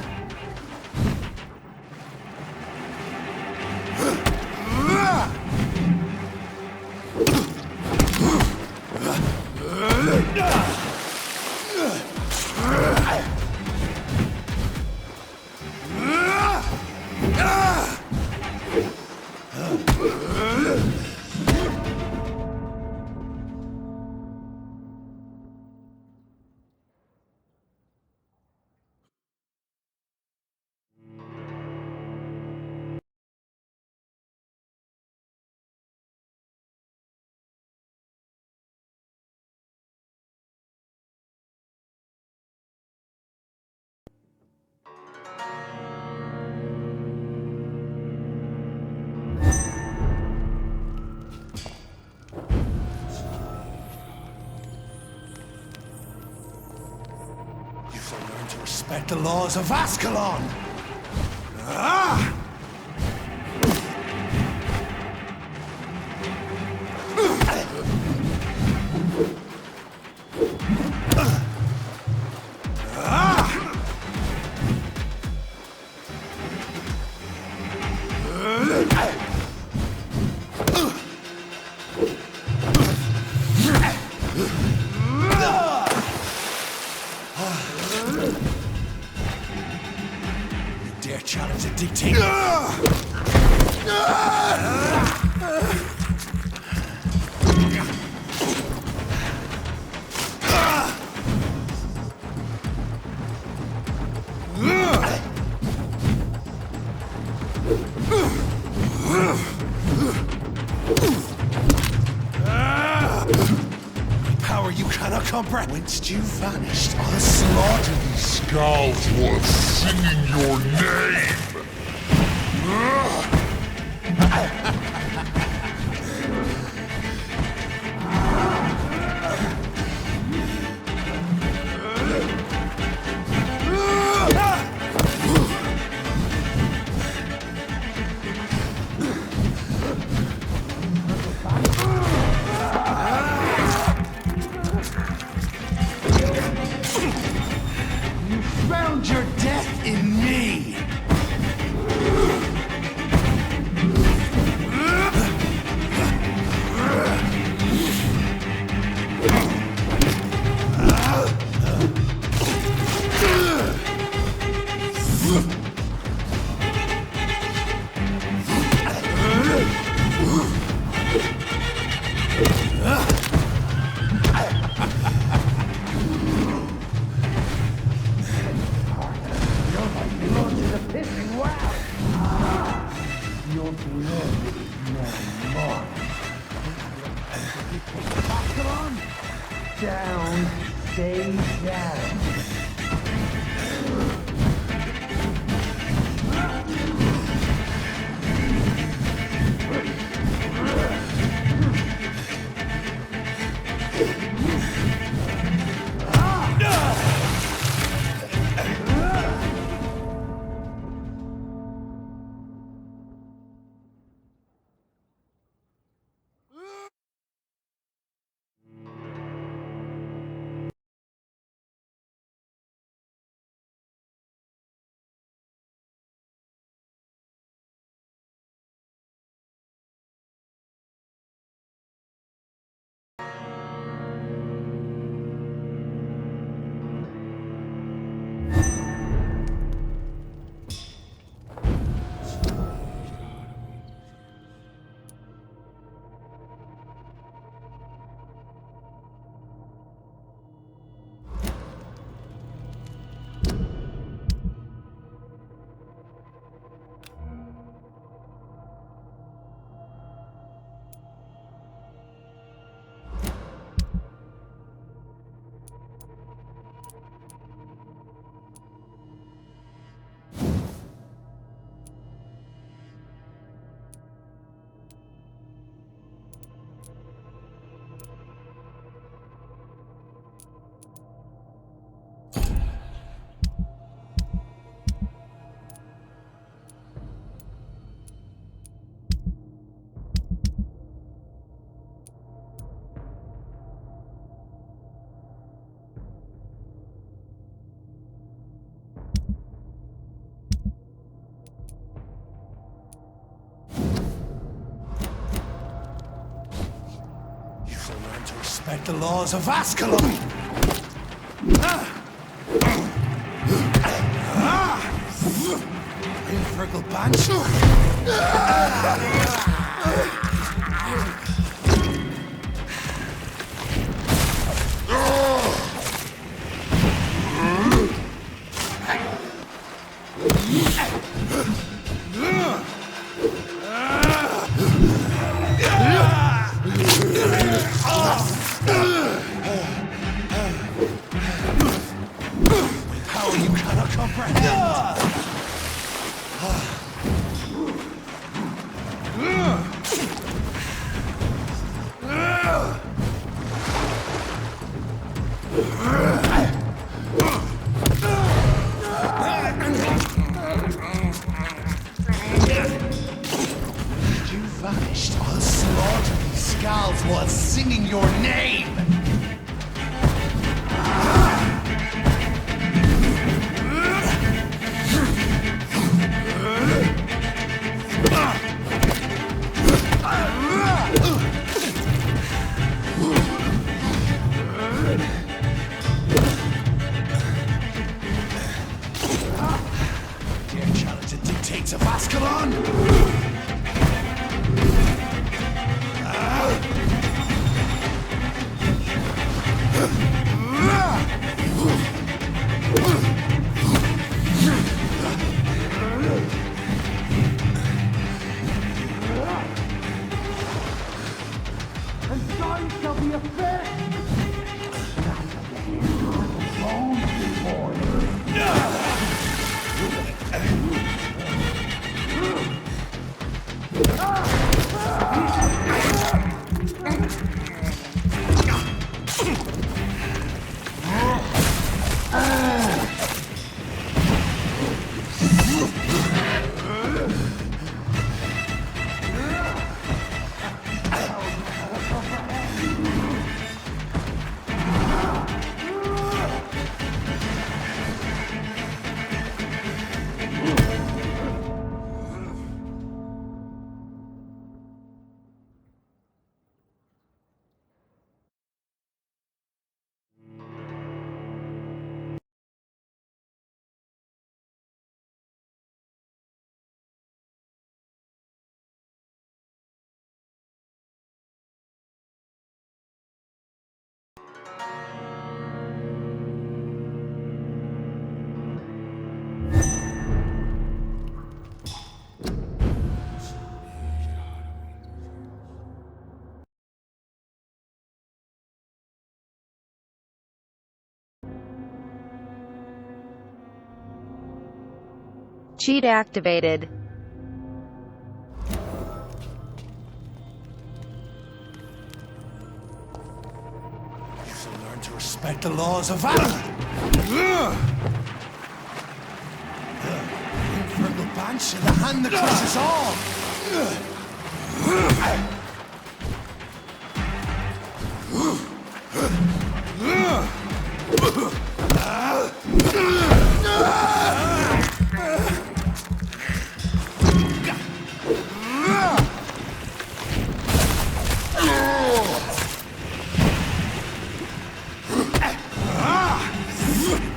You shall learn to respect the laws of Ascalon! Ah! You dare challenge the dictator? Power you cannot comprehend. Whence you vanished, I'll slaughter these Skulls while singing your name! You found your death in me! Your blood is now mine. Down, stay down. respect the laws of Ascalon! Infernal Banshee! How you cannot comprehend! You vanished. I'll slaughter these skulls while singing your name! Dare challenge the dictates of Ascalon? And thine shall be a fair. Cheat activated. You shall learn to respect the laws of Ascalon! Infernal Banshee, the hand that crushes all!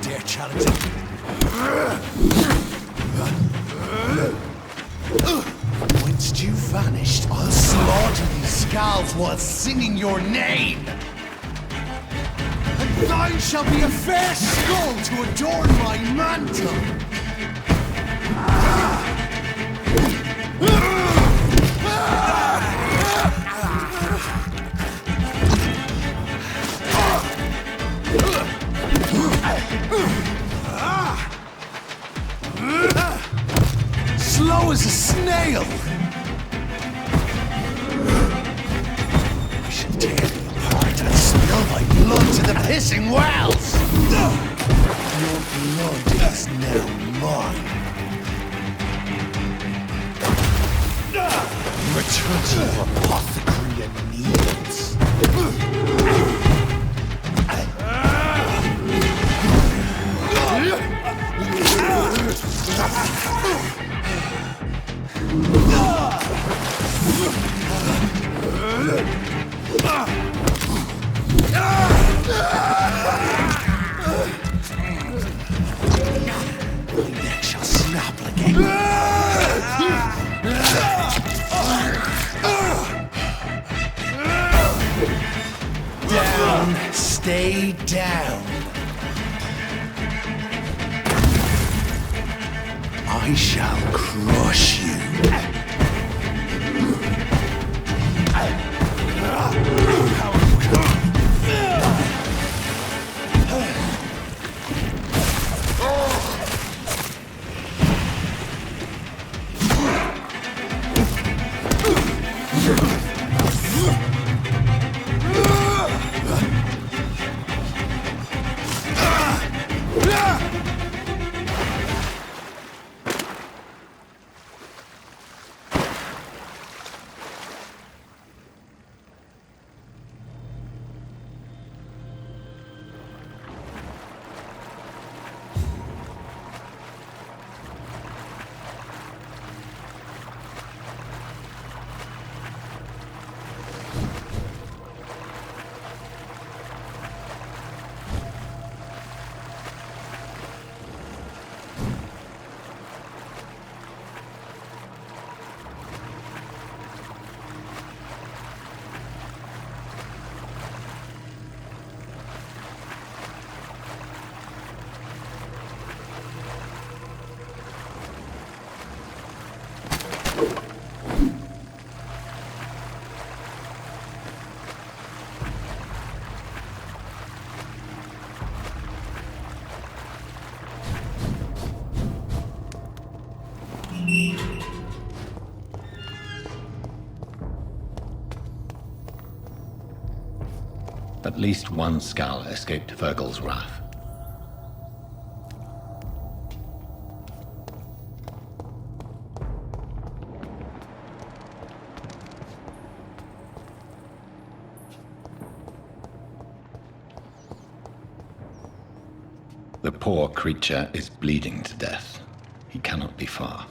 Dare challenge it. Once you vanished, I'll slaughter these skulls while singing your name. And thine shall be a fair skull to adorn my mantle. Slow as a snail! I shall tear you apart and spill my blood to the pissing wells! Your blood is now mine. Return to your apothecary and needles. Down, stay down. I shall crush you. At least one Skal escaped Virgil's wrath. The poor creature is bleeding to death. He cannot be far.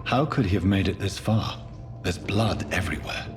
How could he have made it this far? There's blood everywhere.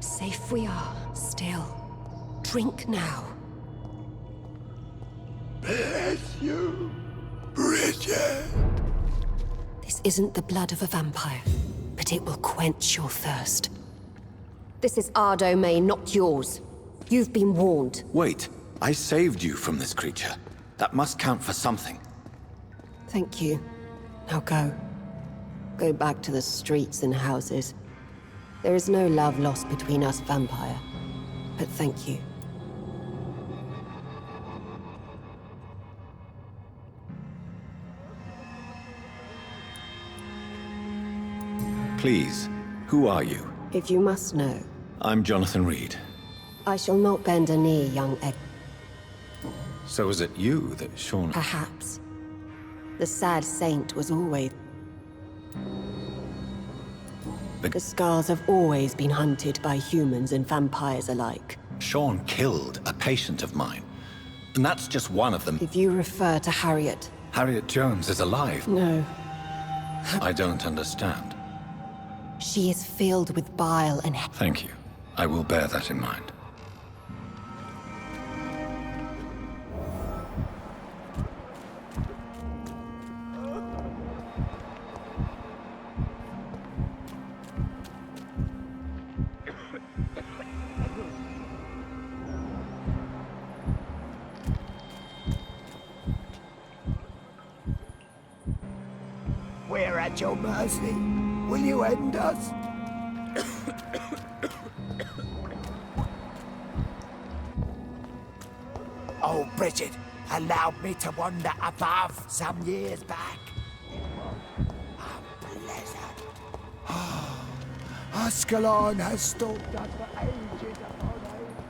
Safe we are, still. Drink now. Bless you, Bridget. This isn't the blood of a vampire, but it will quench your thirst. This is our domain, not yours. You've been warned. Wait, I saved you from this creature. That must count for something. Thank you. Now go. Go back to the streets and houses. There is no love lost between us, Vampire. But thank you. Please, who are you? If you must know, I'm Jonathan Reed. I shall not bend a knee, young Egg. So is it you that Sean... Perhaps. The sad saint was always... The Skulls have always been hunted by humans and vampires alike. Sean killed a patient of mine. And that's just one of them. If you refer to Harriet... Harriet Jones is alive. No. I don't understand. She is filled with bile and... Thank you. I will bear that in mind. We're at your mercy. Will you end us? Oh, Bridget allowed me to wander above some years back. It was unpleasant. Ascalon has stalked us for ages upon ages.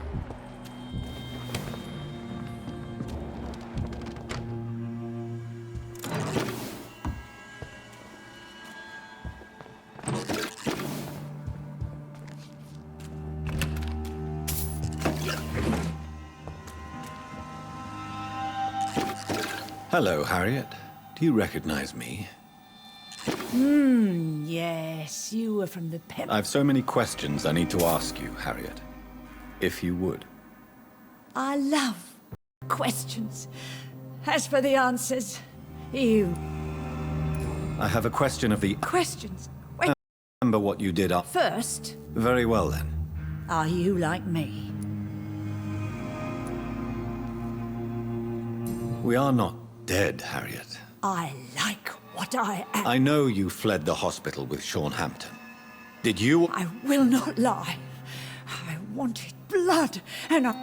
Hello, Harriet. Do you recognize me? Yes, you were from the pep. I've so many questions I need to ask you, Harriet. If you would. I love questions. As for the answers, you... I have a question of the... Questions? Remember what you did up... First, Very well, then. are you like me? We are not dead, Harriet. I like what I am. I know you fled the hospital with Sean Hampton. Did you... I will not lie. I wanted blood, and I...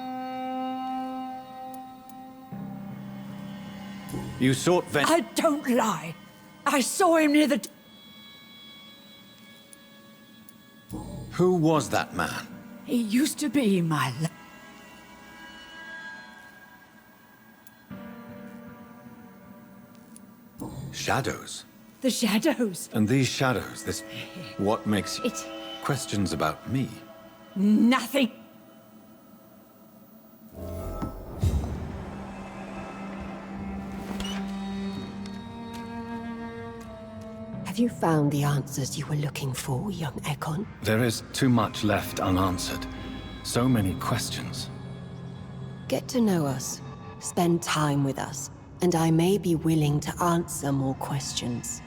You sought I don't lie. I saw him near the... Who was that man? He used to be my... Shadows. The shadows. And these shadows, this... What makes... It... Questions about me. Nothing. Have you found the answers you were looking for, young Ekon? There is too much left unanswered. So many questions. Get to know us. Spend time with us. And I may be willing to answer more questions.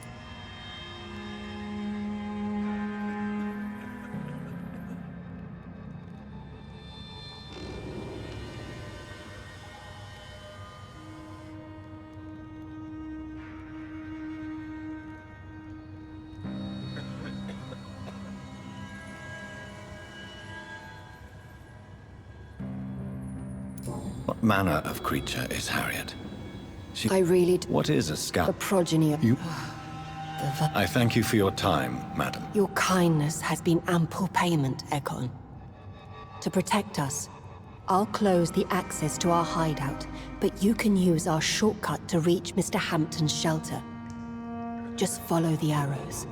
What manner of creature is Harriet? I really... What is a The scout? progeny of... You... The I thank you for your time, madam. Your kindness has been ample payment, Ekon. To protect us, I'll close the access to our hideout, but you can use our shortcut to reach Mr. Hampton's shelter. Just follow the arrows.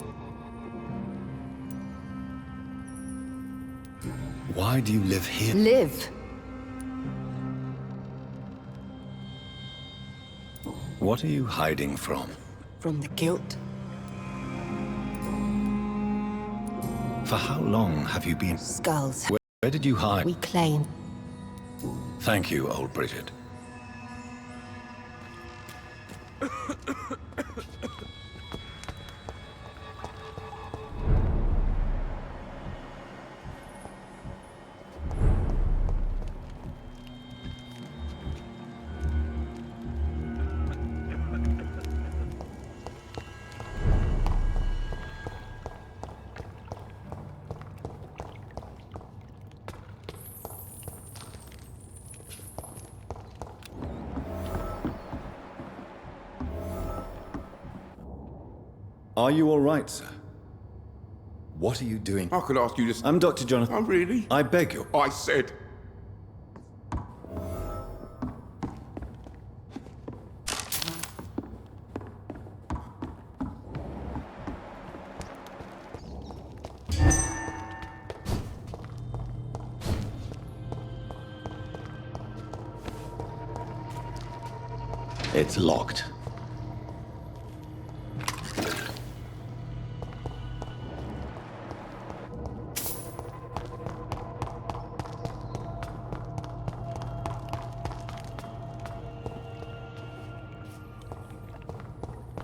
Why do you live here? Live! What are you hiding from? From the guilt. For how long have you been... Skulls. Where did you hide? We claim. Thank you, old Bridget. Are you all right, sir? What are you doing? I could ask you this. I'm Dr. Jonathan. Oh, really? I beg you. I said. It's locked.